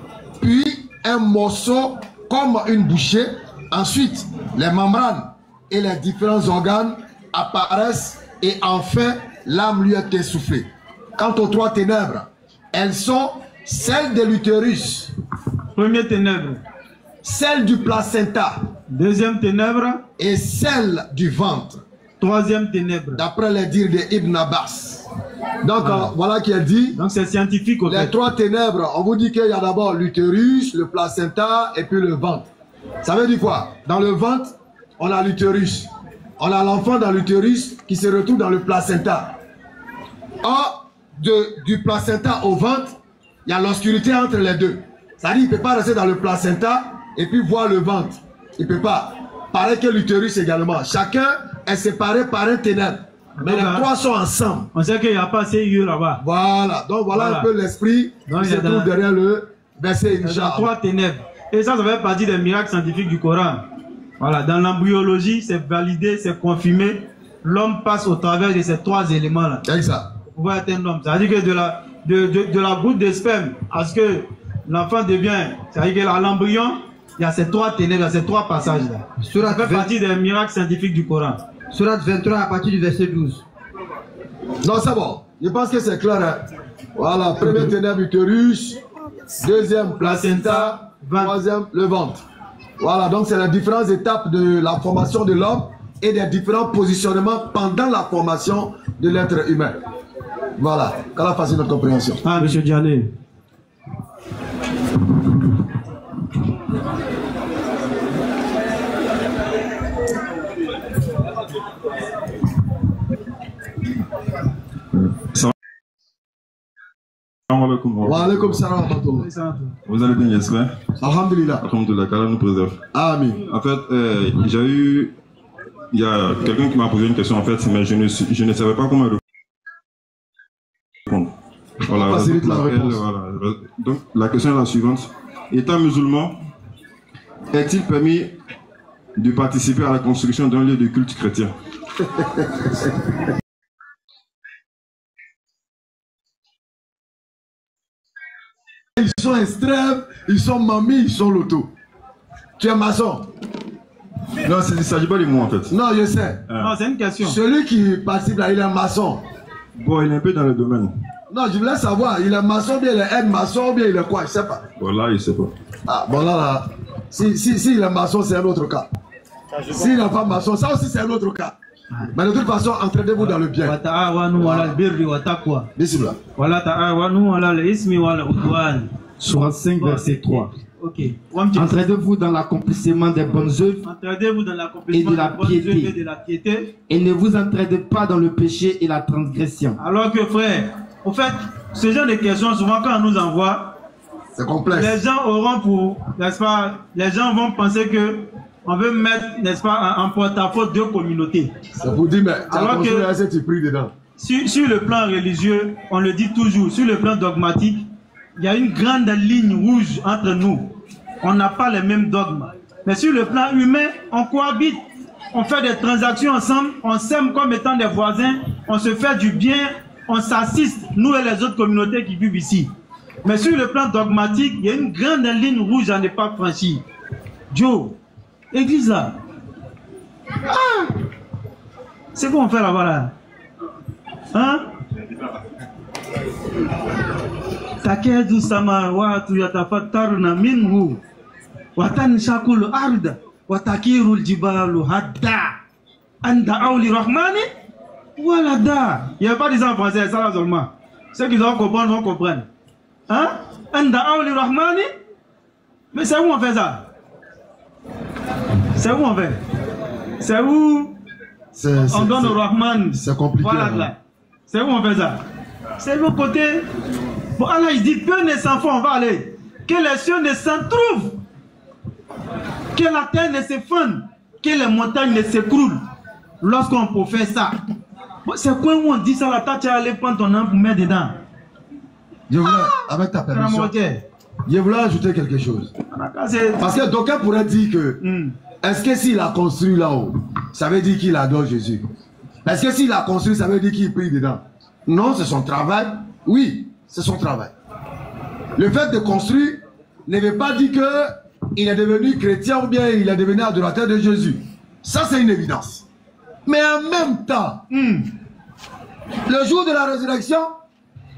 puis un morceau comme une bouchée. Ensuite, les membranes et les différents organes apparaissent et enfin l'âme lui est essoufflée. Quant aux 3 ténèbres, elles sont celles de l'utérus. Première ténèbre. Celle du placenta. Deuxième ténèbre. Et celle du ventre. 3e ténèbre. D'après les dires de Ibn Abbas. Donc voilà qui est dit. Donc c'est scientifique. Les 3 ténèbres, on vous dit qu'il y a d'abord l'utérus, le placenta et puis le ventre. Ça veut dire quoi? Dans le ventre, on a l'utérus. On a l'enfant dans l'utérus qui se retrouve dans le placenta. Or, du placenta au ventre, il y a l'obscurité entre les deux. C'est-à-dire qu'il ne peut pas rester dans le placenta et puis voir le ventre. Il ne peut pas. pareil que l'utérus également. Chacun est séparé par un ténèbre. Mais les trois sont ensemble. On sait qu'il n'y a pas ces yeux là-bas. Voilà. Donc voilà un peu l'esprit qui se trouve derrière le verset Inch'Allah. Trois ténèbres. Et ça fait partie des miracles scientifiques du Coran. Voilà. Dans l'embryologie, c'est validé, c'est confirmé. L'homme passe au travers de ces trois éléments-là. Exact. Pour pouvoir être un homme. C'est-à-dire que de la goutte de sperme à ce que l'enfant devient, c'est-à-dire que l'embryon, il y a ces trois ténèbres, ces trois passages-là. Ça fait partie des miracles scientifiques du Coran. Surat 23 à partir du verset 12. Non, c'est bon. Je pense que c'est clair. Hein? Voilà, premier ténèbre utérus, deuxième placenta, troisième le ventre. Voilà, donc c'est les différentes étapes de la formation de l'homme et des différents positionnements pendant la formation de l'être humain. Voilà, qu'Allah fasse notre compréhension. Ah, Monsieur Diané. Wa alaykum salam wa rahmatullah. Vous allez bien, j'espère. Alhamdulillah. Alhamdulillah, qu'Allah nous préserve. Amen. En fait, il y a quelqu'un qui m'a posé une question en fait, mais je ne savais pas comment répondre. Voilà, donc la question est la suivante. Étant musulman, est-il permis de participer à la construction d'un lieu de culte chrétien? Ils sont extrêmes, ils sont mamies, ils sont loto. Tu es maçon? Non, il ne s'agit pas de moi en fait. Non, je sais. Non, c'est une question. Celui qui participe là, il est maçon. Bon, il est un peu dans le domaine. Non, je voulais savoir, il est maçon, bien il est aide-maçon, bien il est quoi, je sais pas. Voilà, il ne sait pas. Ah, bon là, si il est maçon, c'est un autre cas. S'il n'est pas maçon, ça aussi c'est un autre cas. Mais de toute façon, entraînez-vous dans le bien. Surat 5, verset 3. Okay. Entraînez-vous dans l'accomplissement des bonnes œuvres et de la piété. Et ne vous entraînez pas dans le péché et la transgression. Alors que frère, au fait, ce genre de questions, souvent quand on nous envoie, c'est complexe. Les gens auront pour, n'est-ce pas, les gens vont penser que on veut mettre, n'est-ce pas, en porte-à-faux deux communautés. C'est pour dire, mais alors que tu pries dedans. Sur le plan religieux, on le dit toujours, sur le plan dogmatique, il y a une grande ligne rouge entre nous. On n'a pas les mêmes dogmes. Mais sur le plan humain, on cohabite. On fait des transactions ensemble, on s'aime comme étant des voisins, on se fait du bien, on s'assiste, nous et les autres communautés qui vivent ici. Mais sur le plan dogmatique, il y a une grande ligne rouge à ne pas franchir. Joe, église là. Ah! C'est quoi on fait là-bas là? Hein? Takedu samawatu yatafattarna minhu wa tanshaqul arda wa takirul jibalu hadda anda auli rahmani walada. Il n'y a pas des en français, ça là seulement. Ceux qui doivent comprendre vont comprendre. Hein? Anda auli rahmani. Mais c'est où on fait ça? C'est où on fait? C'est où on donne au Rahman? C'est compliqué. Voilà là. C'est où on fait ça? C'est l'autre côté. Bon, Allah il dit que les enfants, on va aller. Que les cieux ne s'entrouvent. Que la terre ne s'effondre. Que les montagnes ne s'écroulent. Lorsqu'on peut faire ça. Bon, c'est quoi où on dit ça? La tâche, tu vas aller prendre ton âme pour mettre dedans. Je voulais, avec ta permission, je voulais ajouter quelque chose. Parce que d'aucuns pourraient dire que est-ce que s'il a construit là-haut, ça veut dire qu'il adore Jésus? Est-ce que s'il a construit, ça veut dire qu'il prie dedans? Non, c'est son travail. Oui, c'est son travail. Le fait de construire ne veut pas dire qu'il est devenu chrétien ou bien il est devenu adorateur de Jésus. Ça, c'est une évidence. Mais en même temps, le jour de la résurrection,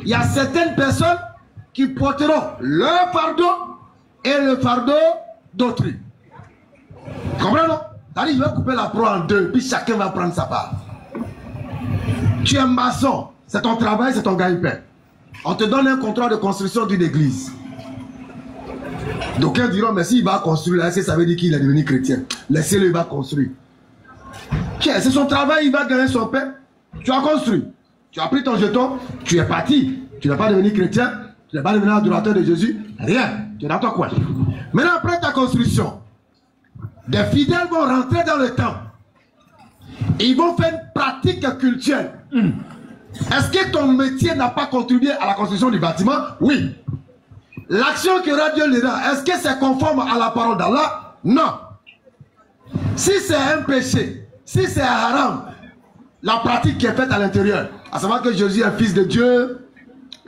il y a certaines personnes qui porteront leur fardeau et le fardeau d'autrui. Comprenez, non? C'est-à-dire, il va couper la proie en deux, puis chacun va prendre sa part. Tu es maçon, c'est ton travail, c'est ton gagne-pain. On te donne un contrat de construction d'une église. D'aucuns diront, mais s'il va construire là, ça veut dire qu'il est devenu chrétien. Laissez-le, il va construire. C'est son travail, il va gagner son pain. Tu as construit. Tu as pris ton jeton, tu es parti. Tu n'es pas devenu chrétien, tu n'es pas devenu adorateur de Jésus. Rien. Tu es dans ton coin. Maintenant, après ta construction, Des fidèles vont rentrer dans le temple. Ils vont faire une pratique cultuelle. Est-ce que ton métier n'a pas contribué à la construction du bâtiment? Oui. L'action que Radio Lira, est-ce que c'est conforme à la parole d'Allah? Non. Si c'est un péché, si c'est un haram, la pratique qui est faite à l'intérieur, à savoir que Jésus est fils de Dieu,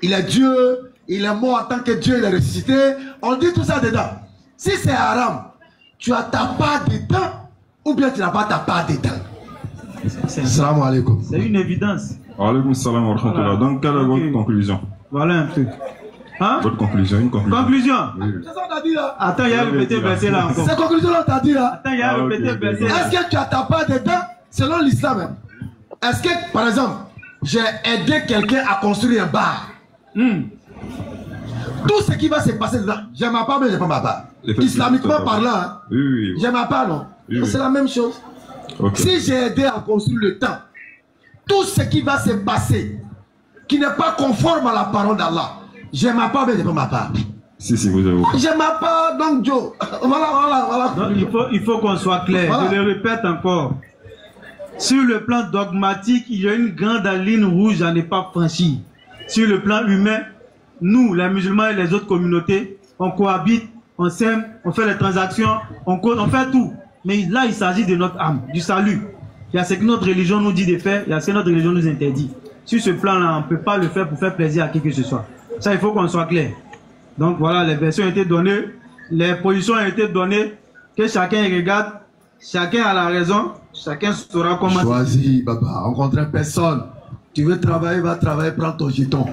il est Dieu, il est mort en tant que Dieu, il est ressuscité, on dit tout ça dedans. Si c'est haram, tu as ta part dedans ou bien tu n'as pas ta part dedans. Salam alaikum. C'est une évidence. Alaikum salam wa rahmatullah. Donc, quelle est votre conclusion? Voilà un truc. Hein? Votre conclusion, une conclusion. Conclusion. Oui. C'est ça qu'on a dit là. Attends, il y a le petit verset là encore. C'est conclusion là, t'as dit là. Attends, il y a le petit verset là. Est-ce que tu as ta part dedans selon l'islam? Est-ce que, par exemple, j'ai aidé quelqu'un à construire un bar? Tout ce qui va se passer dedans, j'ai ma part, mais j'ai pas ma part. Islamiquement parlant, hein, Oui. j'ai ma part, non? Oui. C'est la même chose. Okay. Si j'ai aidé à construire le temple, tout ce qui va se passer, qui n'est pas conforme à la parole d'Allah, j'ai ma part, mais j'ai pas ma part. Si, vous avez. J'ai ma part, donc Joe. Voilà. Donc, il faut qu'on soit clair. Voilà. Je le répète encore. Sur le plan dogmatique, il y a une grande ligne rouge à ne pas franchir. Sur le plan humain, nous, les musulmans et les autres communautés, on cohabite, on s'aime, on fait les transactions, on fait tout. Mais là, il s'agit de notre âme, du salut. Il y a ce que notre religion nous dit de faire, il y a ce que notre religion nous interdit. Sur ce plan-là, on ne peut pas le faire pour faire plaisir à qui que ce soit. Ça, il faut qu'on soit clair. Donc voilà, les versions ont été données, les positions ont été données, que chacun regarde, chacun a la raison, chacun saura comment... Choisis, Baba, rencontre personne. Tu veux travailler, va travailler, prends ton jeton.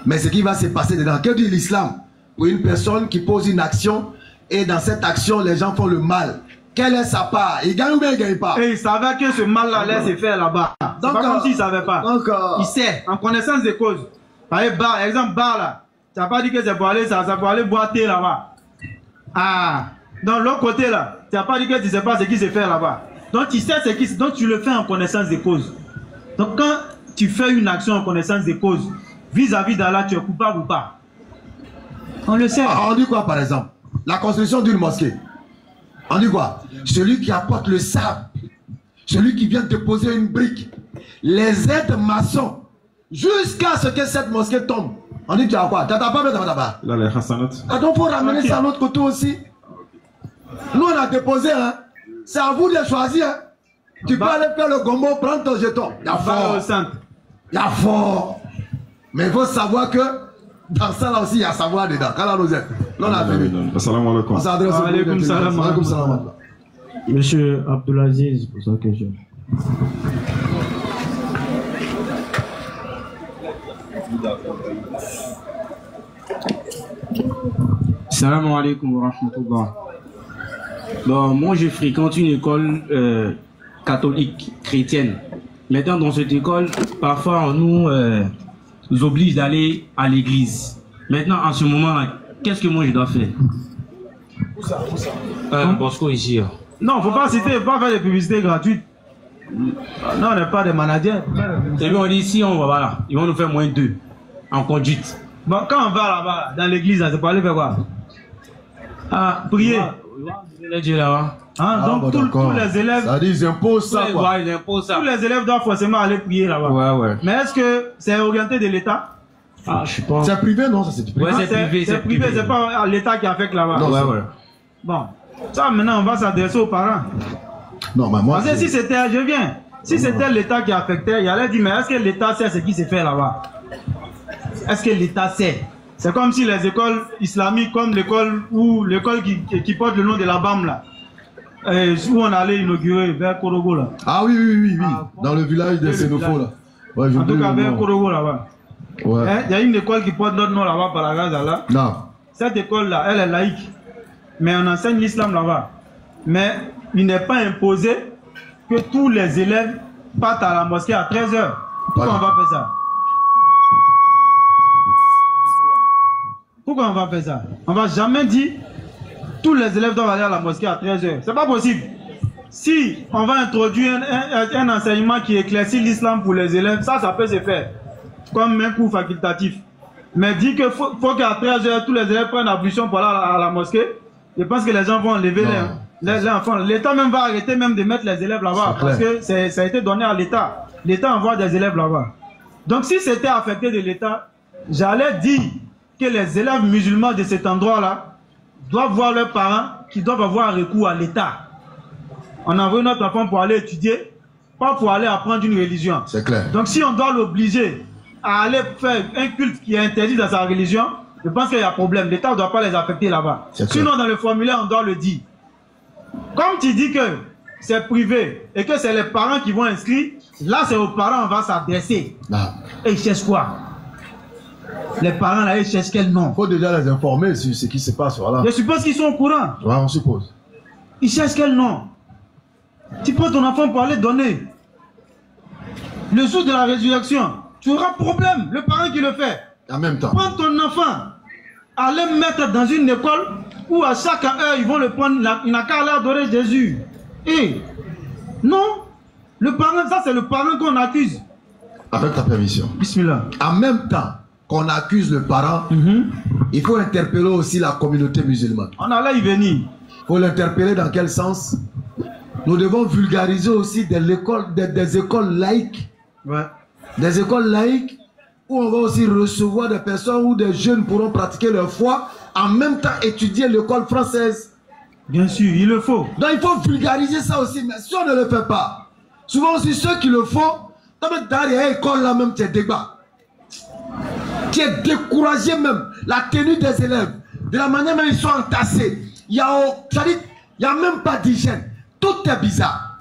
Mais ce qui va se passer dedans, que dit l'islam? Pour une personne qui pose une action, et dans cette action, les gens font le mal. Quelle est sa part? Il gagne ou bien il ne gagne pas? Et il savait que ce mal-là allait se faire là-bas. C'est pas comme s'il ne savait pas. Il sait, en connaissance des causes. Par exemple, bar là. Tu n'as pas dit que c'est pour aller, ça pour aller boire thé là-bas. Ah, dans l'autre côté là, tu n'as pas dit que tu ne sais pas ce qui se fait là-bas. Donc tu sais ce qui donc tu le fais en connaissance des causes. Donc quand tu fais une action en connaissance des causes, vis-à-vis d'Allah, tu es coupable ou pas? On le sait. On dit quoi par exemple? La construction d'une mosquée. On dit quoi? Celui qui apporte le sable, celui qui vient te poser une brique, les aides maçons, jusqu'à ce que cette mosquée tombe. On dit tu as quoi? Tu n'as pas besoin d'abord. Là, les Hassanat. Ah, donc il faut ramener ça à l'autre côté aussi. Nous on a déposé, hein. C'est à vous de choisir. Hein. Tu peux aller faire le gombo, prendre ton jeton. Il y a fort. Il y a fort. Mais il faut savoir que dans ça là aussi il y a savoir dedans. Quand là nous êtes. Là on a fini. Assalamu alaikum. On s'adresse au Alaikum salam. Alaikum salam. Monsieur Abdulaziz, pour sa question. Salam alaikum wa rahmatullah. Bon, moi je fréquente une école catholique, chrétienne. Maintenant dans cette école, parfois on nous oblige d'aller à l'église. Maintenant en ce moment-là, qu'est-ce que moi je dois faire? Bosco ici. Non, faut pas citer, faut pas faire des publicités gratuites. Non, on n'est pas des managers. Et bien on dit ici, on va voilà, ils vont nous faire moins 2 en conduite. Bon, quand on va là-bas, dans l'église, c'est pour aller faire quoi? Ah, prier. Hein, donc tous les élèves. Ça dit, ils imposent ça. Quoi. Tous les élèves doivent forcément aller prier là-bas. Ouais. Mais est-ce que c'est orienté de l'État? Ah, je sais pas. C'est privé, non? C'est privé. Ouais, c'est privé. C'est pas l'État qui affecte là-bas. Non, ouais. Bon, ça maintenant on va s'adresser aux parents. Non, mais moi. Parce que si c'était, je viens. Si c'était l'État qui affectait, il allait dire, mais est-ce que l'État sait ce qui se fait là-bas? Est-ce que l'État sait? C'est comme si les écoles islamiques, comme l'école qui porte le nom de la BAM là, où on allait inaugurer vers Korogo là. Ah oui. Dans le village de Sénofo là. Ouais, en tout cas vers Korogo là-bas. Ouais. Il y a une école qui porte notre nom là-bas par la grâce d'Allah. Non. Cette école là, elle est laïque. Mais on enseigne l'islam là-bas. Mais il n'est pas imposé que tous les élèves partent à la mosquée à 13h. Pourquoi on va faire ça? Pourquoi on va faire ça? On va jamais dire tous les élèves doivent aller à la mosquée à 13h. C'est pas possible. Si on va introduire un enseignement qui éclaircit l'islam pour les élèves, ça peut se faire. Comme un cours facultatif. Mais dire qu'il faut qu'à 13h tous les élèves prennent l'ablution pour aller à la mosquée, je pense que les gens vont enlever L'État même va arrêter même de mettre les élèves là-bas parce que ça a été donné à l'État. L'État envoie des élèves là-bas. Donc si c'était affecté de l'État, j'allais dire que les élèves musulmans de cet endroit-là doivent voir leurs parents qui doivent avoir recours à l'État. On envoie notre enfant pour aller étudier, pas pour aller apprendre une religion. C'est clair. Donc si on doit l'obliger à aller faire un culte qui est interdit dans sa religion, je pense qu'il y a problème. L'État ne doit pas les affecter là-bas. Sinon, dans le formulaire, on doit le dire. Comme tu dis que c'est privé et que c'est les parents qui vont inscrire, là, c'est aux parents on va s'adresser. Et ils cherchent quoi? Les parents, là, ils cherchent quel nom? Il faut déjà les informer sur ce qui se passe. Voilà. Je suppose qu'ils sont au courant. Ouais, on suppose. Ils cherchent quel nom? Tu prends ton enfant pour aller donner. Le jour de la résurrection, tu auras problème, le parent qui le fait. En même temps. Prends ton enfant, allez le mettre dans une école où à chaque heure, ils vont le prendre, il n'a qu'à aller adorer Jésus. Et non, le parent, ça c'est le parent qu'on accuse. Avec ta permission. Bismillah. En même temps qu'on accuse le parent, il faut interpeller aussi la communauté musulmane. On allait y venir. Il faut l'interpeller dans quel sens? Nous devons vulgariser aussi des écoles laïques. Ouais. Des écoles laïques où on va aussi recevoir des personnes où des jeunes pourront pratiquer leur foi, en même temps étudier l'école française. Bien sûr, il le faut. Donc il faut vulgariser ça aussi, mais si on ne le fait pas, souvent aussi ceux qui le font, dans l'école là même, tu es débat. Tu es découragé même. La tenue des élèves, de la manière même ils sont entassés. Il n'y a même pas d'hygiène. Tout est bizarre.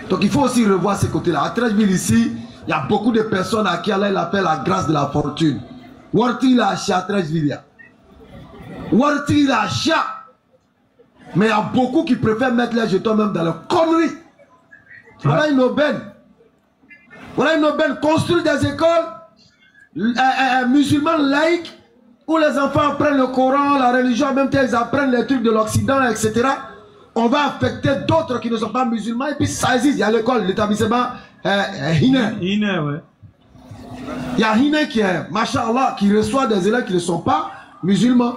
Donc il faut aussi revoir ces côtés-là. À Treichville ici, il y a beaucoup de personnes à qui Allah appelle la grâce de la fortune. Warti la chat Treichville. Warti la chat. Mais il y a beaucoup qui préfèrent mettre les jetons même dans leur conneries. Voilà une aubaine. Voilà une aubaine. Construire des écoles musulmanes laïques où les enfants apprennent le Coran, la religion, en même temps ils apprennent les trucs de l'Occident, etc. On va affecter d'autres qui ne sont pas musulmans et puis ça existe. Il y a l'école, l'établissement Hine. Hine, ouais. Il y a Hine qui est, Masha'Allah, qui reçoit des élèves qui ne sont pas musulmans,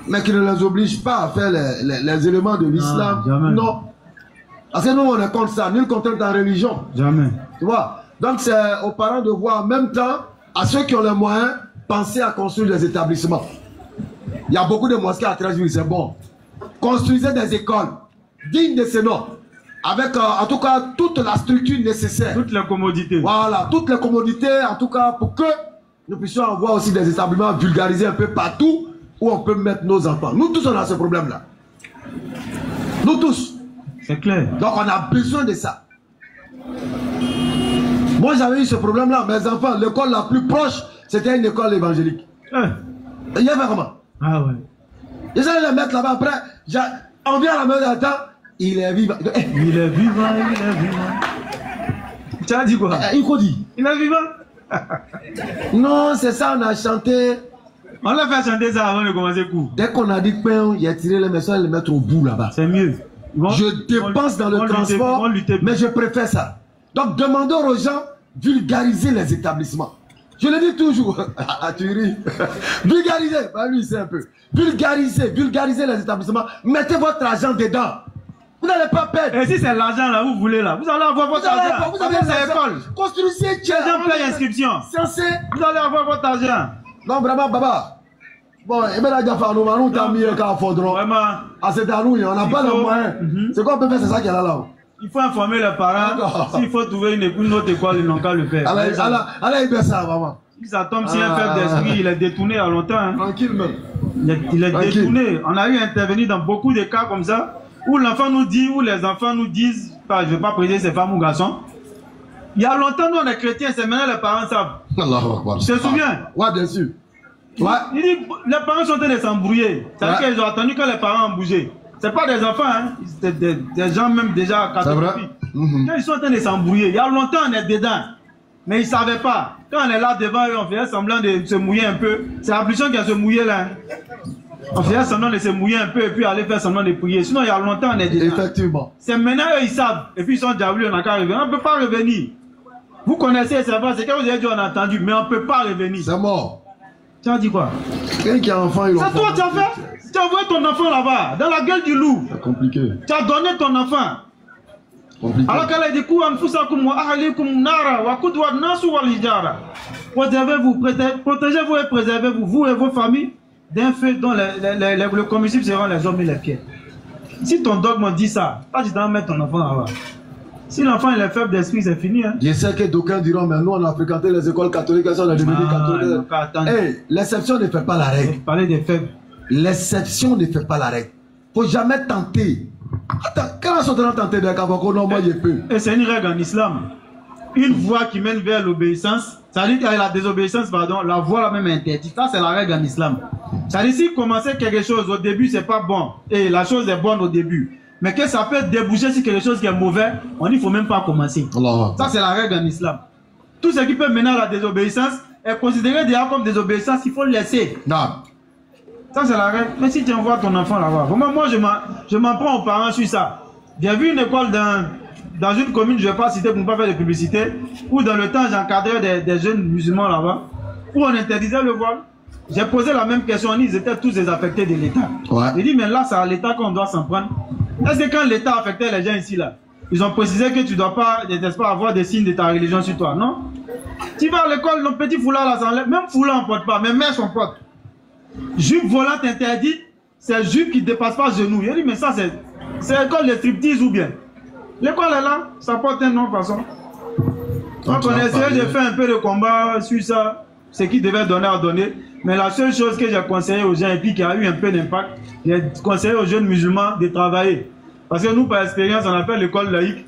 mais qui ne les oblige pas à faire les éléments de l'islam. Non. Parce que nous, on est contre ça. Nul contrainte en religion. Jamais. Tu vois? Donc, c'est aux parents de voir en même temps, à ceux qui ont les moyens, penser à construire des établissements. Il y a beaucoup de mosquées à Treichville, c'est bon. Construisez des écoles dignes de ce nom. Avec, en tout cas, toute la structure nécessaire. Toutes les commodités. Voilà, toutes les commodités, en tout cas, pour que nous puissions avoir aussi des établissements vulgarisés un peu partout où on peut mettre nos enfants. Nous tous, on a ce problème-là. Nous tous. C'est clair. Donc, on a besoin de ça. Moi, j'avais eu ce problème-là. Mes enfants, l'école la plus proche, c'était une école évangélique. Il y avait comment? Ah ouais. Ils allaient les mettre là-bas. Après, on vient à la maison d'un temps, il est vivant. Il est vivant, il est vivant. Tu as dit quoi? Il faut dire. Il est vivant. Non, c'est ça, on a chanté. On l'a fait chanter ça avant de commencer le cours. Dès qu'on a dit que il a tiré les messages et les mettre au bout là-bas. C'est mieux. Je dépense dans le transport, mais je préfère ça. Donc demandons aux gens vulgariser les établissements. Je le dis toujours. Ah, tu ris. Vulgariser. Bah lui, c'est un peu. Vulgariser les établissements. Mettez votre argent dedans. Vous n'allez pas perdre. Et si c'est l'argent là, vous voulez là, vous allez avoir votre argent. Vous avez l'école. Construisez. Les gens payent l'inscription. Vous allez avoir votre argent. Non, vraiment, Baba. Bon, et bien là, nous t'as mis un cas à fondron. Vraiment. Ah, c'est à nous, on n'a pas les moyens. C'est quoi on peut faire, c'est ça qu'il y a là. Il faut informer les parents. S'il faut trouver une autre école, ils n'ont qu'à le faire. Allez, il fait ça, maman. Si ça tombe, si un faible d'esprit, il est détourné à longtemps. Hein. Tranquille, même. Il est détourné. On a eu intervenu dans beaucoup de cas comme ça, où l'enfant nous dit, où les enfants nous disent, je ne vais pas préciser ces femmes ou garçons. Il y a longtemps, nous, on est chrétiens, c'est maintenant les parents savent. Tu te souviens? Ouais, bien sûr. Ouais. Il dit, les parents sont en train de s'embrouiller. C'est-à-dire qu'ils ont attendu que les parents ont bougé. C'est pas des enfants, hein. C'est des gens même déjà catholiques. Quand ils sont en train de s'embrouiller, il y a longtemps on est dedans. Mais ils ne savaient pas. Quand on est là devant eux, on faisait semblant de se mouiller un peu. C'est la plus qui a se mouiller là. On faisait semblant de se mouiller un peu et puis aller faire semblant de prier. Sinon, il y a longtemps on est dedans. Effectivement. C'est maintenant eux ils savent. Et puis ils sont déjà venus, on n'a qu'à revenir. On ne peut pas revenir. Vous connaissez, c'est vrai, c'est quand vous avez dit on a entendu, mais on ne peut pas revenir. C'est mort. Tu as dit quoi? Quelqu'un qui a un enfant, il c'est toi, tu as fait? Tu as envoyé ton enfant là-bas, dans la gueule du loup. C'est compliqué. Tu as donné ton enfant. Compliqué. Alors qu'elle a dit protégez-vous et préservez-vous, vous et vos familles, d'un feu dont le combustible seront les hommes et les pierres. Si ton dogme dit ça, pas tu dois mettre ton enfant là-bas. Si l'enfant il est faible d'esprit, c'est fini. Hein? Je sais que d'aucuns diront, mais nous on a fréquenté les écoles catholiques, on a devenu catholiques. Hey, l'exception ne fait pas la règle. Parler des faibles. L'exception ne fait pas la règle. Faut jamais tenter. Attends, quand on sont tenté de Kabako, non, moi je peux. Et c'est une règle en islam. Une voie qui mène vers l'obéissance, ça dit qu'avec la désobéissance, pardon, la voie la même interdite. Ça, c'est la règle en islam. Ça dit si commencer quelque chose au début, c'est pas bon. Et la chose est bonne au début. Mais que ça peut déboucher sur quelque chose qui est mauvais, on dit qu'il ne faut même pas commencer. Allah. Ça, c'est la règle en islam. Tout ce qui peut mener à la désobéissance est considéré déjà comme désobéissance, il faut le laisser. Non. Ça, c'est la règle. Mais si tu envoies ton enfant là-bas, vraiment, moi, je m'en prends aux parents sur ça. J'ai vu une école dans une commune, je ne vais pas citer pour ne pas faire de publicité, où dans le temps, j'encadrais des jeunes musulmans là-bas, où on interdisait le voile. J'ai posé la même question, ils étaient tous désaffectés de l'État. Ouais. J'ai dit, mais là, c'est à l'État qu'on doit s'en prendre. Est-ce que quand l'État affectait les gens ici, là, ils ont précisé que tu ne dois pas, n'est-ce pas, avoir des signes de ta religion sur toi, non? Tu vas à l'école, le petit foulard là s'enlève, même foulard on ne porte pas, mais mère son porte. Jupe volante interdite, c'est jupe qui ne dépasse pas genou. Il dit, mais ça, c'est l'école de striptease ou bien? L'école est là, ça porte un nom de façon. Donc on a essayé de faire un peu de combat sur ça, ce qui devait donner à donner. Mais la seule chose que j'ai conseillé aux gens et puis qui a eu un peu d'impact, j'ai conseillé aux jeunes musulmans de travailler. Parce que nous, par expérience, on appelle l'école laïque.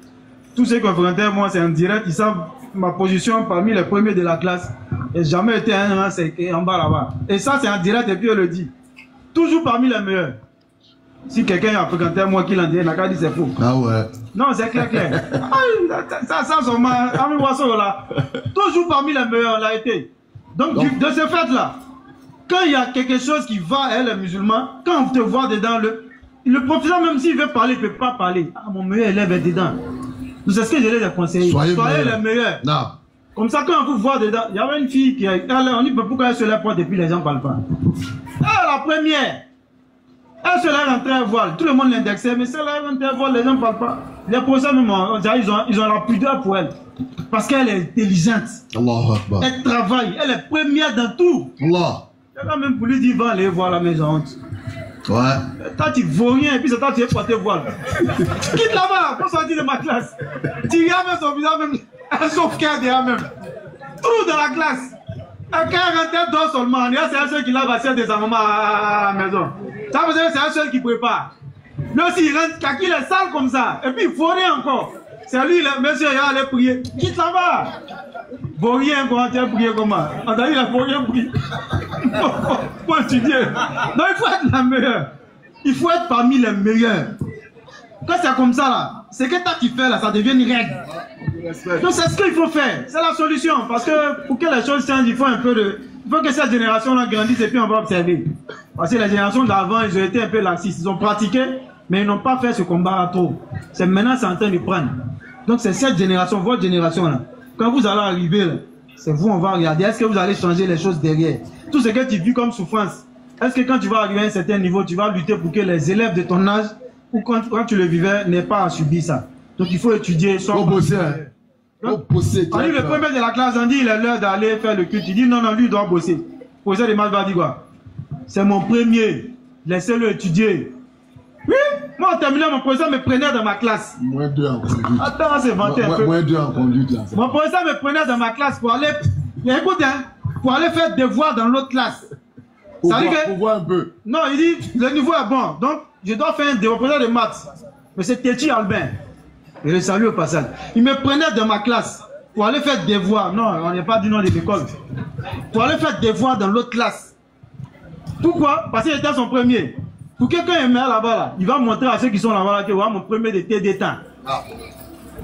Tous ceux qui ont fréquenté moi, c'est en direct, ils savent ma position parmi les premiers de la classe. Et jamais été un rang, c'est en bas là-bas. Et ça, c'est en direct et puis on le dit. Toujours parmi les meilleurs. Si quelqu'un a fréquenté moi qui l'a dit, il n'a qu'à dire c'est faux. Ah ouais. Non, c'est clair. Ça, là. Toujours parmi les meilleurs, on l'a été. Donc, de ce fait-là, quand il y a quelque chose qui va à les musulmans, quand on te voit dedans, le professeur, même s'il veut parler, il ne peut pas parler. Ah, mon meilleur élève est dedans. C'est ce que je les conseiller. Soyez les meilleurs. Non. Comme ça, quand on vous voit dedans, il y avait une fille qui on dit pourquoi elle se lève pas depuis les gens ne parlent pas. Ah, la première, elle se lève en train de voile. Tout le monde l'indexait, mais celle-là, en train de voile, les gens ne parlent pas. Les professeurs, même, ils ont la pudeur pour elle. Parce qu'elle est intelligente. Allah Akbar. Elle travaille, elle est première dans tout. Allah. Il y a même pour lui dire, va aller voir la maison. Ouais. Toi, tu ne vaux rien et puis c'est toi qui es porté voile. Quitte là-bas, pour sortir de ma classe. Tu regardes même son visage, même. Un sauve-cœur derrière même. Tout dans la classe. Un cœur rentre dort seulement. C'est un seul qui lave assiette de sa maman à la maison. Ça veut dire que c'est un seul qui prépare. Lui aussi, il rentre, kaki, il est sale comme ça. Et puis, il faut rien encore. C'est lui, le monsieur, il va aller prier. Quitte là-bas. Vaut rien, comment tu as prié comment? On a dit, il a faut rien prier. Pour étudier. Donc, il faut être la meilleure. Il faut être parmi les meilleurs. Quand c'est comme ça, là, c'est que toi qui fais, là, ça devient une règle. Donc, c'est ce qu'il faut faire. C'est la solution. Parce que pour que les choses changent, il faut un peu de. Il faut que cette génération-là grandisse et puis on va observer. Parce que les générations d'avant, ils ont été un peu laxistes. Ils ont pratiqué, mais ils n'ont pas fait ce combat à trop. C'est maintenant, c'est en train de prendre. Donc, c'est cette génération, votre génération-là. Quand vous allez arriver, c'est vous, on va regarder. Est-ce que vous allez changer les choses derrière? Tout ce que tu vis comme souffrance, est-ce que quand tu vas arriver à un certain niveau, tu vas lutter pour que les élèves de ton âge, ou quand tu le vivais, n'aient pas à subir ça? Donc, il faut étudier. Il faut bosser. On dit le premier de la classe, on dit il est l'heure d'aller faire le culte. Il dit non, lui il doit bosser. Le professeur de maths va dire quoi? C'est mon premier. Laissez-le étudier. Oui, moi en terminant, mon professeur me prenait dans ma classe. Moins 2 en conduite. Attends, c'est vanté un peu. Moins 2 en conduite là. Mon professeur me prenait dans ma classe pour aller. Écoute, hein, pour aller faire des devoirs dans l'autre classe. Pour voir un peu. Non, il dit le niveau est bon. Donc, je dois faire un devoir. Professeur de maths. Mais c'est Téti Albin. Je le salue au passage. Il me prenait dans ma classe pour aller faire des devoirs. Non, on n'est pas du nom de l'école. Pour aller faire des devoirs dans l'autre classe. Pourquoi? Parce qu'il était son premier. Pour quelqu'un est là-bas, là, il va montrer à ceux qui sont là-bas que ouais, mon premier de TD temps.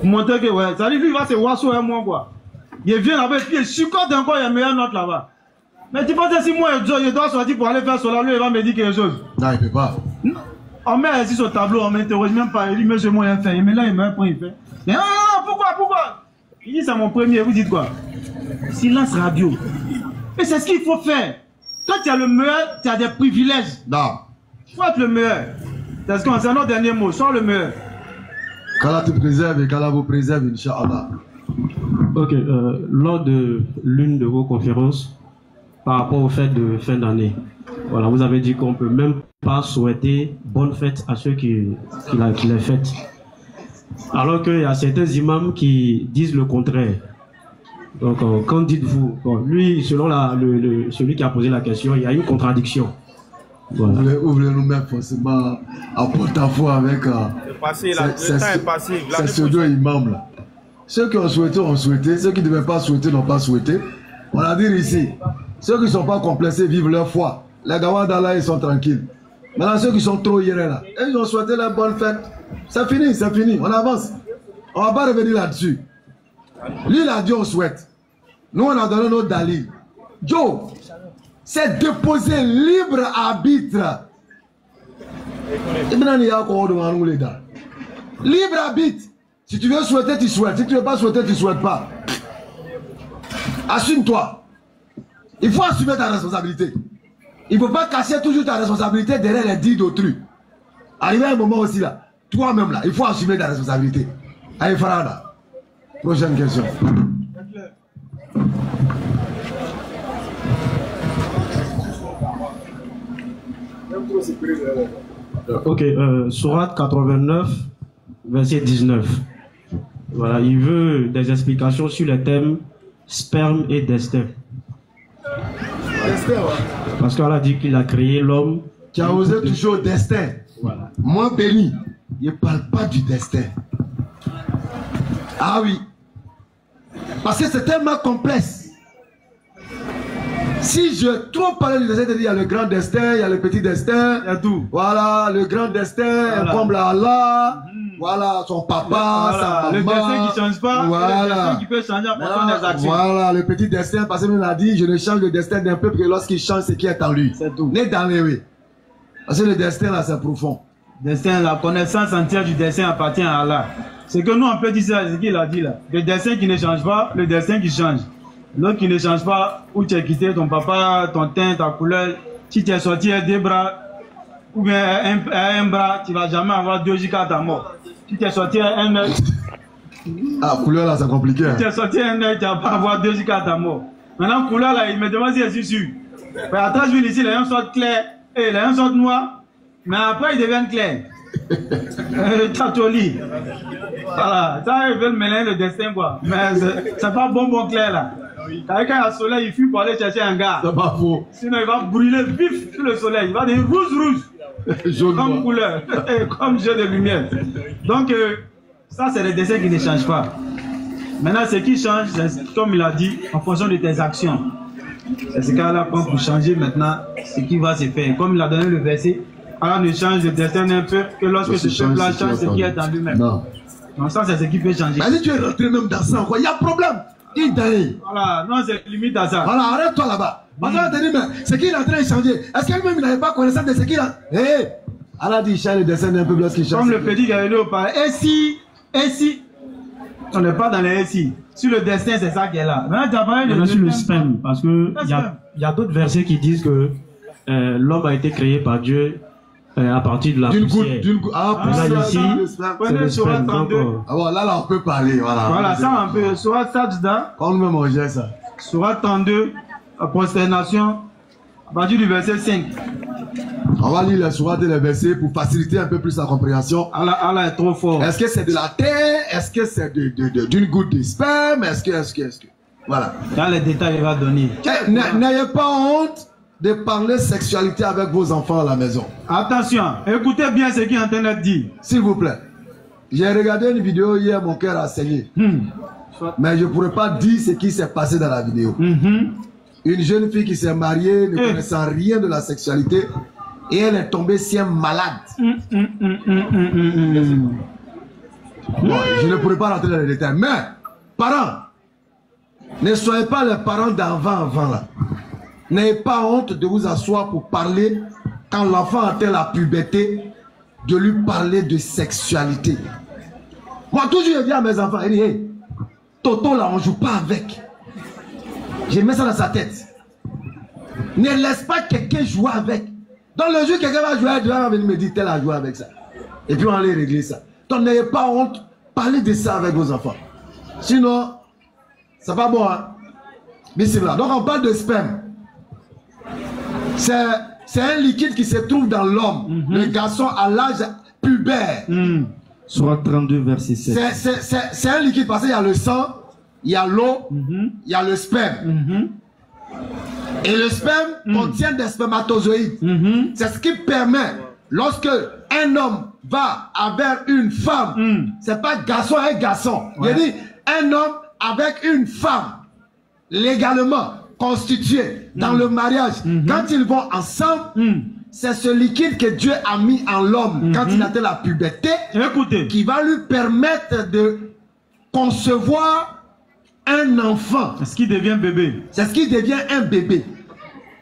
Montrer que ouais, ça dit lui il va se voir sur un mois quoi. Il vient là-bas et puis il chicote encore, il y a meilleure note là-bas. Mais tu penses que si moi je dois sortir pour aller faire cela, lui il va me dire quelque chose. Non, il ne peut pas. On met ici son tableau, on m'interroge même pas, il dit monsieur moi il a fait. Mais là il me répond, il fait. Mais non, pourquoi? Il dit c'est mon premier, vous dites quoi? Silence radio. Et c'est ce qu'il faut faire. Quand tu as le meilleur, tu as des privilèges. Non. Il faut être le meilleur. Parce que c'est notre dernier mot, sois le meilleur. Qu'Allah te préserve et qu'Allah vous préserve, Inch'Allah. Ok, lors de l'une de vos conférences, par rapport aux fêtes de fin d'année, voilà, vous avez dit qu'on ne peut même pas souhaiter bonne fête à ceux qui les fêtent. Alors qu'il y a certains imams qui disent le contraire. Donc, qu'en dites-vous? Bon, lui, selon celui qui a posé la question, il y a une contradiction. Voilà. Vous voulez nous mettre forcément à porte-à-faux avec... C'est ce deux imams là. Ceux qui ont souhaité, ceux qui ne devaient pas souhaiter n'ont pas souhaité. On a dit ici, ceux qui ne sont pas complexés vivent leur foi. Les gawans d'Allah, ils sont tranquilles. Maintenant, ceux qui sont trop hier là, ils ont souhaité la bonne fête. C'est fini, on avance. On ne va pas revenir là-dessus. Lui, il a dit on souhaite. Nous, on a donné notre Dali. Joe, c'est déposer libre arbitre. Libre arbitre. Si tu veux souhaiter, tu souhaites. Si tu ne veux pas souhaiter, tu ne souhaites pas. Assume-toi. Il faut assumer ta responsabilité. Il ne faut pas cacher toujours ta responsabilité derrière les dits d'autrui. Arrivé à un moment aussi là, toi-même là, il faut assumer ta responsabilité. Allez, Farada. Prochaine question. Ok, Sourate 89, verset 19. Voilà, il veut des explications sur les thèmes sperme et destin. Parce qu'Allah dit qu'il a créé l'homme. Qui a osé toucher au destin. Voilà. Moi, béni, il ne parle pas du destin. Ah oui. Parce que c'est tellement complexe. Si je trop parler du destin, il y a le grand destin, il y a le petit destin, il y a tout. Voilà, le grand destin, comme Allah, voilà, son papa, sa maman. Le destin qui ne change pas, voilà. Le destin qui peut changer en fonction des actions. Voilà, le petit destin, parce que nous l'a dit, je ne change le destin d'un peuple que lorsqu'il change ce qui est en lui. C'est tout. Né dans les oui. Parce que le destin là, c'est profond. Destin, la connaissance entière du destin appartient à Allah. C'est que nous, on peut dire ça, c'est ce qu'il a dit là. Le destin qui ne change pas, le destin qui change. L'autre qui ne change pas, où tu as quitté ton papa, ton teint, ta couleur, si tu es sorti à 2 bras, ou bien un bras, tu ne vas jamais avoir 2 jusqu'à ta mort. Si tu es sorti à 1 œil, ah, couleur là, c'est compliqué. Si tu es sorti à 1 œil, tu ne vas pas avoir 2 jusqu'à ta mort. Maintenant, couleur là, il me demande si je suis sûr. Mais attends, je vais ici, les uns sortent clairs et les uns sortent noirs, mais après ils deviennent clairs. Tatoli. Voilà, ça ils veulent mélanger le destin quoi. Mais c'est pas bon clair là. Quand il y a le soleil, il fuit pour aller chercher un gars. C'est pas faux. Sinon il va brûler vif sur le soleil. Il va devenir rouge. Comme couleur, comme jeu de lumière. Donc ça c'est le destin qui ne change pas. Maintenant ce qui change, c'est comme il a dit, en fonction de tes actions. C'est ce qu'Allah prend pour changer maintenant ce qui va se faire. Comme il a donné le verset, Allah ne change le destin d'un peuple que lorsque ce peuple-là change ce qui est en lui-même. Donc ça, c'est ce qui peut changer. Mais si tu es rentré même dans ça, il y a problème. Voilà, non, c'est limite à ça. Voilà, arrête-toi là-bas. Parce qu'on te dit, mais ce qu'il est en train de changer, est-ce qu'elle-même n'avait pas connaissance de ce qu'il a? Hé, Allah dit, il change le destin d'un peuple lorsqu'il change. Comme le petit Galilée au parle. Et si, on n'est pas dans les SI. Sur le destin, c'est ça qui est là. Maintenant, tu as parlé de sur le sperme, parce que il y a d'autres versets qui disent que l'homme a été créé par Dieu à partir de la poussière. Ici, c'est le sperme. Donc, là, on peut parler. Voilà, ça, on peut. Sourate Sajda. Quand nous-mêmes on gère ça. Sourate 32, la prosternation, à partir du verset 5. On va lire les sourates et les versets pour faciliter un peu plus la compréhension. Allah est trop fort. Est-ce que c'est de la terre? Est-ce que c'est d'une goutte de sperme? Est-ce que... Voilà. Dans les détails, il va donner. N'ayez pas honte de parler sexualité avec vos enfants à la maison. Attention, écoutez bien ce qu'il est en train de dire. S'il vous plaît. J'ai regardé une vidéo hier, mon cœur a saigné. Mais je ne pourrais pas dire ce qui s'est passé dans la vidéo. Une jeune fille qui s'est mariée, ne connaissant rien de la sexualité, et elle est tombée si malade. Bon, je ne pourrais pas rentrer dans les détails. Mais, parents, ne soyez pas les parents d'avant là. N'ayez pas honte de vous asseoir pour parler, quand l'enfant atteint la puberté, de lui parler de sexualité. Moi, toujours, je dis à mes enfants, hey, Toto là, on ne joue pas avec. Je mets ça dans sa tête. Ne laisse pas quelqu'un jouer avec. Dans le jour, quelqu'un va jouer, il va venir me dire, tel a joué avec ça. Et puis on va aller régler ça. Donc n'ayez pas honte, parlez de ça avec vos enfants. Sinon, c'est pas bon, hein. Bismillah. Donc on parle de sperme. C'est un liquide qui se trouve dans l'homme, le garçon à l'âge pubère. Surat 32, verset 7. C'est un liquide parce qu'il y a le sang, il y a l'eau, il y a le sperme. Et le sperme contient des spermatozoïdes. C'est ce qui permet, lorsque un homme va avec une femme, c'est pas garçon et garçon. Il dit un homme avec une femme, légalement constituée dans le mariage. Quand ils vont ensemble, c'est ce liquide que Dieu a mis en l'homme quand il atteint la puberté, qui va lui permettre de concevoir un enfant. C'est ce qui devient bébé. C'est ce qui devient un bébé.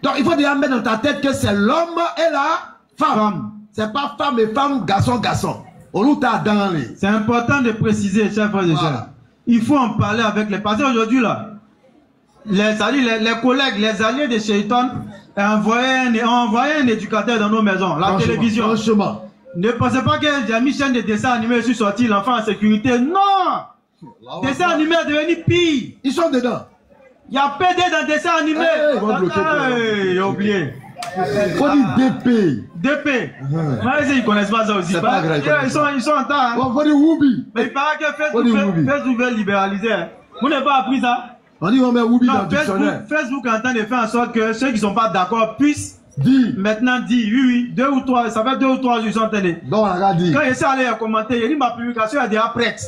Donc il faut déjà mettre dans ta tête que c'est l'homme et la femme. C'est pas femme et femme, garçon, garçon. C'est important de préciser, chers frères et sœurs. Il faut en parler avec les parents aujourd'hui là. Les collègues, les alliés de Shaitan ont envoyé un éducateur dans nos maisons, la télévision. Ne pensez pas que j'ai mis chaîne de dessins animés, je suis sorti, l'enfant en sécurité. Non! Dessin animé est devenu pire. Ils sont dedans. Il y a PD dans dessin animé. J'ai oublié. Il faut dire DP. DP. Ils ne connaissent pas ça aussi. Ils sont en temps. Il faut dire Woubi. Mais il paraît que Facebook veut libéraliser. Vous n'avez pas appris ça? On dit on met Woubi dans le dictionnaire. Facebook est en train de faire en sorte que ceux qui ne sont pas d'accord puissent maintenant dire oui, 2 ou 3, ça fait 2 ou 3 jours ils sont en train de. Quand ils sont allés commenter, il dit ma publication est déjà prête.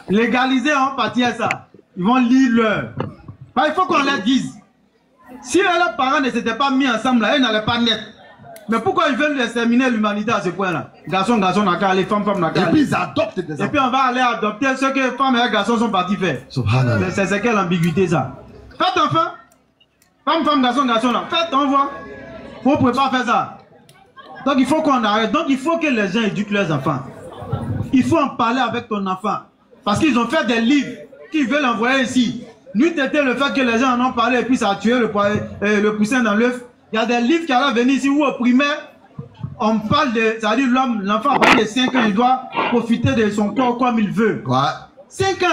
Légaliser en partie à ça. Ils vont lire leur. Il faut qu'on leur dise. Si leurs parents ne s'étaient pas mis ensemble là, ils n'allaient pas naître. Mais pourquoi ils veulent exterminer l'humanité à ce point-là? Garçon, garçon, n'a qu'à aller, femme, femme, n'a qu'à aller. Et puis ils adoptent des enfants. Et puis on va aller adopter ce que femmes et garçons sont partis faire. C'est quelle ambiguïté ça? Faites enfant. Femme, femme, garçon, garçon là. Faites, on voit. Vous ne pouvez pas faire ça. Donc il faut qu'on arrête. Donc il faut que les gens éduquent leurs enfants. Il faut en parler avec ton enfant. Parce qu'ils ont fait des livres qu'ils veulent envoyer ici. Nous était le fait que les gens en ont parlé et puis ça a tué le poussin dans l'œuf. Il y a des livres qui allaient venir ici où au primaire, on parle de, c'est-à-dire l'homme, l'enfant à partir de 5 ans, il doit profiter de son corps comme il veut. 5 ans.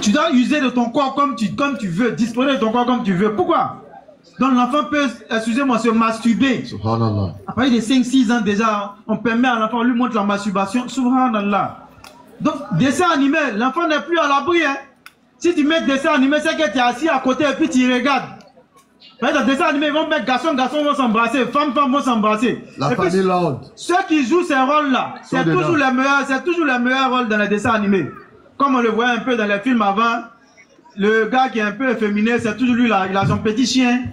Tu dois user de ton corps comme tu veux, disposer de ton corps comme tu veux. Pourquoi? Donc l'enfant peut, excusez-moi, se masturber. Subhanallah. À partir de 5-6 ans déjà, on permet à l'enfant, on lui montre la masturbation. Subhanallah. Donc, dessin animé, l'enfant n'est plus à l'abri. Hein. Si tu mets dessin animé, c'est que tu es assis à côté et puis tu regardes. Dans dessin animé, ils vont mettre garçon, garçon vont s'embrasser, femme, femme vont s'embrasser. La famille lourde. Ceux qui jouent ces rôles-là, c'est toujours les meilleurs rôles dans les dessins animés. Comme on le voyait un peu dans les films avant, le gars qui est un peu efféminé, c'est toujours lui là, il a son petit chien.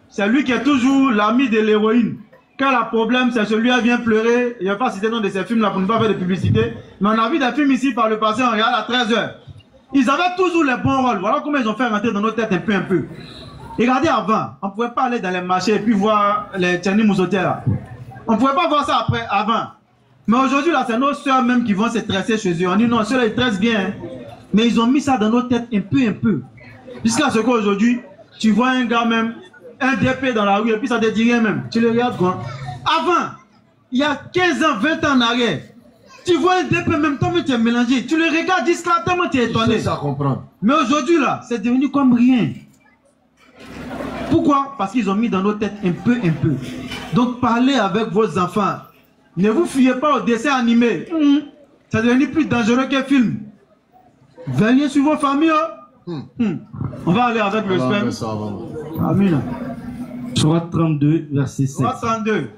C'est lui qui est toujours l'ami de l'héroïne. Quand le problème, c'est celui-là vient pleurer. Il n'y a pas cité le nom de ces films-là pour ne pas faire de publicité. Mais on a vu des films ici par le passé, on regarde à 13h. Ils avaient toujours les bons rôles. Voilà comment ils ont fait rentrer dans nos têtes un peu. Et regardez avant, on ne pouvait pas aller dans les marchés et puis voir les Tchani Moussotiers là. On ne pouvait pas voir ça avant. Mais aujourd'hui, là, c'est nos soeurs même qui vont se tresser chez eux. On dit non, ceux-là, ils tressent bien. Hein. Mais ils ont mis ça dans nos têtes un peu. Jusqu'à ce qu'aujourd'hui, tu vois un gars même, un DP dans la rue et puis ça te dit rien même. Tu le regardes quoi? Avant, il y a 15 ans, 20 ans en arrière, tu vois un DP même, toi tu es mélangé. Tu le regardes discrètement, tu es étonné. Ça comprendre. Mais aujourd'hui là, c'est devenu comme rien. Pourquoi? Parce qu'ils ont mis dans nos têtes un peu. Donc parlez avec vos enfants. Ne vous fiez pas au dessin animé. C'est devenu plus dangereux qu'un film. Veillez sur vos familles. On va aller avec le sperme. Amen. Surat 32, verset 7. Surat 32.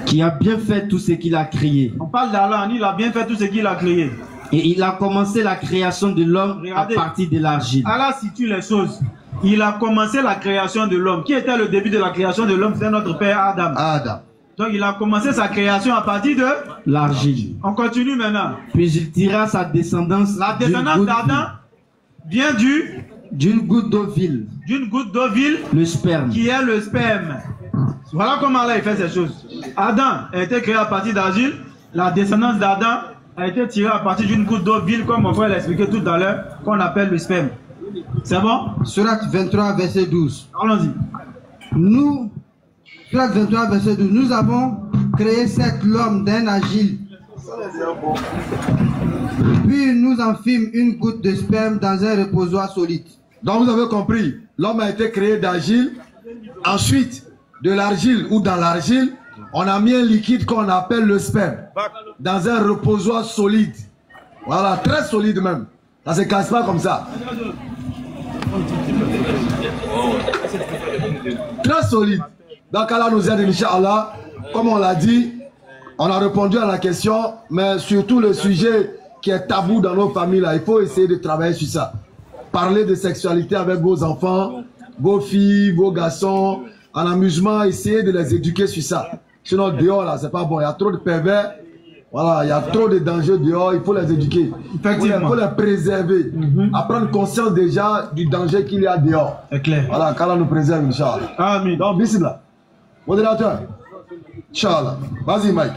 Qui a bien fait tout ce qu'il a créé. On parle d'Allah, il a bien fait tout ce qu'il a créé. Et il a commencé la création de l'homme à partir de l'argile. Allah situe les choses. Il a commencé la création de l'homme. Qui était le début de la création de l'homme? C'était notre père Adam. Donc il a commencé sa création à partir de l'argile. On continue maintenant. Puis il tira sa descendance. La descendance d'Adam vient d'une goutte d'eau vile. D'une goutte d'eau vile. Le sperme. Qui est le sperme. Voilà comment Allah il fait ces choses. Adam a été créé à partir d'argile. La descendance d'Adam a été tirée à partir d'une goutte d'eau vile, comme mon frère l'a expliqué tout à l'heure, qu'on appelle le sperme. C'est bon? Surat 23, verset 12. Allons-y. Nous Surat 23, verset 12. Nous avons créé l'homme d'un agile. Puis nous en fîmes une goutte de sperme dans un reposoir solide. Donc vous avez compris, l'homme a été créé d'argile. Ensuite, de l'argile ou dans l'argile, on a mis un liquide qu'on appelle le sperme dans un reposoir solide. Voilà, très solide même. Ça se casse pas comme ça. Très solide. Donc Allah nous aide, Inch'Allah. Comme on l'a dit, on a répondu à la question, mais surtout le sujet qui est tabou dans nos familles, là, il faut essayer de travailler sur ça. Parler de sexualité avec vos enfants, vos filles, vos garçons, en amusement, essayez de les éduquer sur ça. Sinon, dehors, là, c'est pas bon. Il y a trop de pervers. Voilà, il y a trop de dangers dehors. Il faut les éduquer. Il faut les préserver. À prendre conscience déjà du danger qu'il y a dehors. C'est clair. Voilà, qu'Allah nous préserve, Inch'Allah. Amen. Donc, bismillah. Modérateur. Inch'Allah. Vas-y, Mike.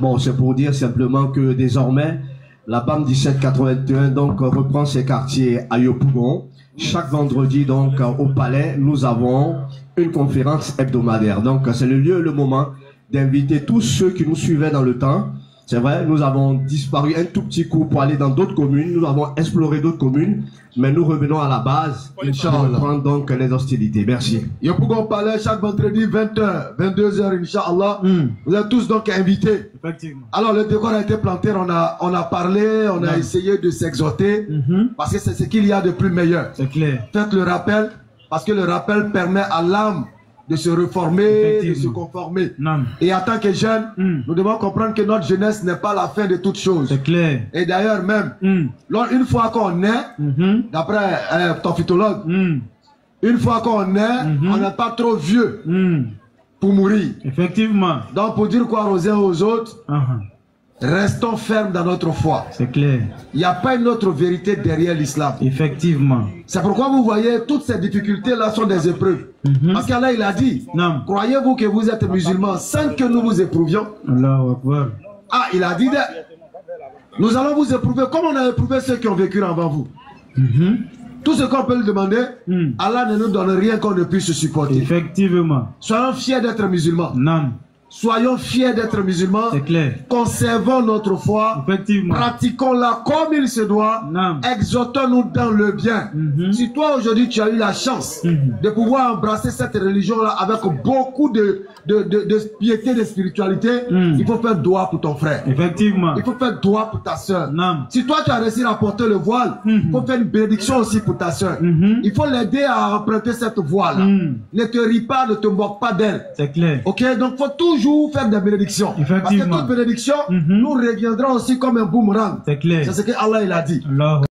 Bon, c'est pour dire simplement que désormais, la BAM 1781 donc reprend ses quartiers à Yopougon. Chaque vendredi donc au palais, nous avons une conférence hebdomadaire. Donc c'est le lieu, le moment d'inviter tous ceux qui nous suivaient dans le temps. C'est vrai, nous avons disparu un tout petit coup pour aller dans d'autres communes. Nous avons exploré d'autres communes, mais nous revenons à la base pour reprendre donc les hostilités. Merci. Yopougon Palais chaque vendredi 20h, 22h, Inch'Allah. Vous êtes tous donc invités. Effectivement. Alors le décor a été planté, on a parlé, on a essayé de s'exhorter, parce que c'est ce qu'il y a de plus meilleur. C'est clair. Faites le rappel, parce que le rappel permet à l'âme de se reformer, de se conformer. Et en tant que jeunes, nous devons comprendre que notre jeunesse n'est pas la fin de toute chose. C'est clair. Et d'ailleurs même, une fois qu'on est, d'après ton phytologue, une fois qu'on est, on n'est pas trop vieux pour mourir. Effectivement. Donc pour dire quoi aux uns aux autres, restons fermes dans notre foi. C'est clair. Il n'y a pas une autre vérité derrière l'islam. Effectivement. C'est pourquoi vous voyez, toutes ces difficultés-là sont des épreuves. Parce qu'Allah, il a dit, croyez-vous que vous êtes musulmans sans que nous vous éprouvions? Allahu Akbar. Ah, il a dit, nous allons vous éprouver comme on a éprouvé ceux qui ont vécu avant vous. Tout ce qu'on peut lui demander, Allah ne nous donne rien qu'on ne puisse supporter. Effectivement. Soyons fiers d'être musulmans. Soyons fiers d'être musulmans. C'est clair. Conservons notre foi. Effectivement. Pratiquons-la comme il se doit. Exhortons-nous dans le bien. Si toi aujourd'hui tu as eu la chance de pouvoir embrasser cette religion-là avec beaucoup de piété, de spiritualité, il faut faire doigt pour ton frère. Effectivement. Il faut faire doigt pour ta soeur. Si toi tu as réussi à porter le voile, il faut faire une bénédiction aussi pour ta soeur. Il faut l'aider à emprunter cette voie-là. Ne te ris pas, ne te moque pas d'elle. C'est clair. Ok, donc faut toujours faire des bénédictions. Parce que toute bénédiction nous reviendra aussi comme un boomerang. C'est clair. C'est ce que Allah il a dit.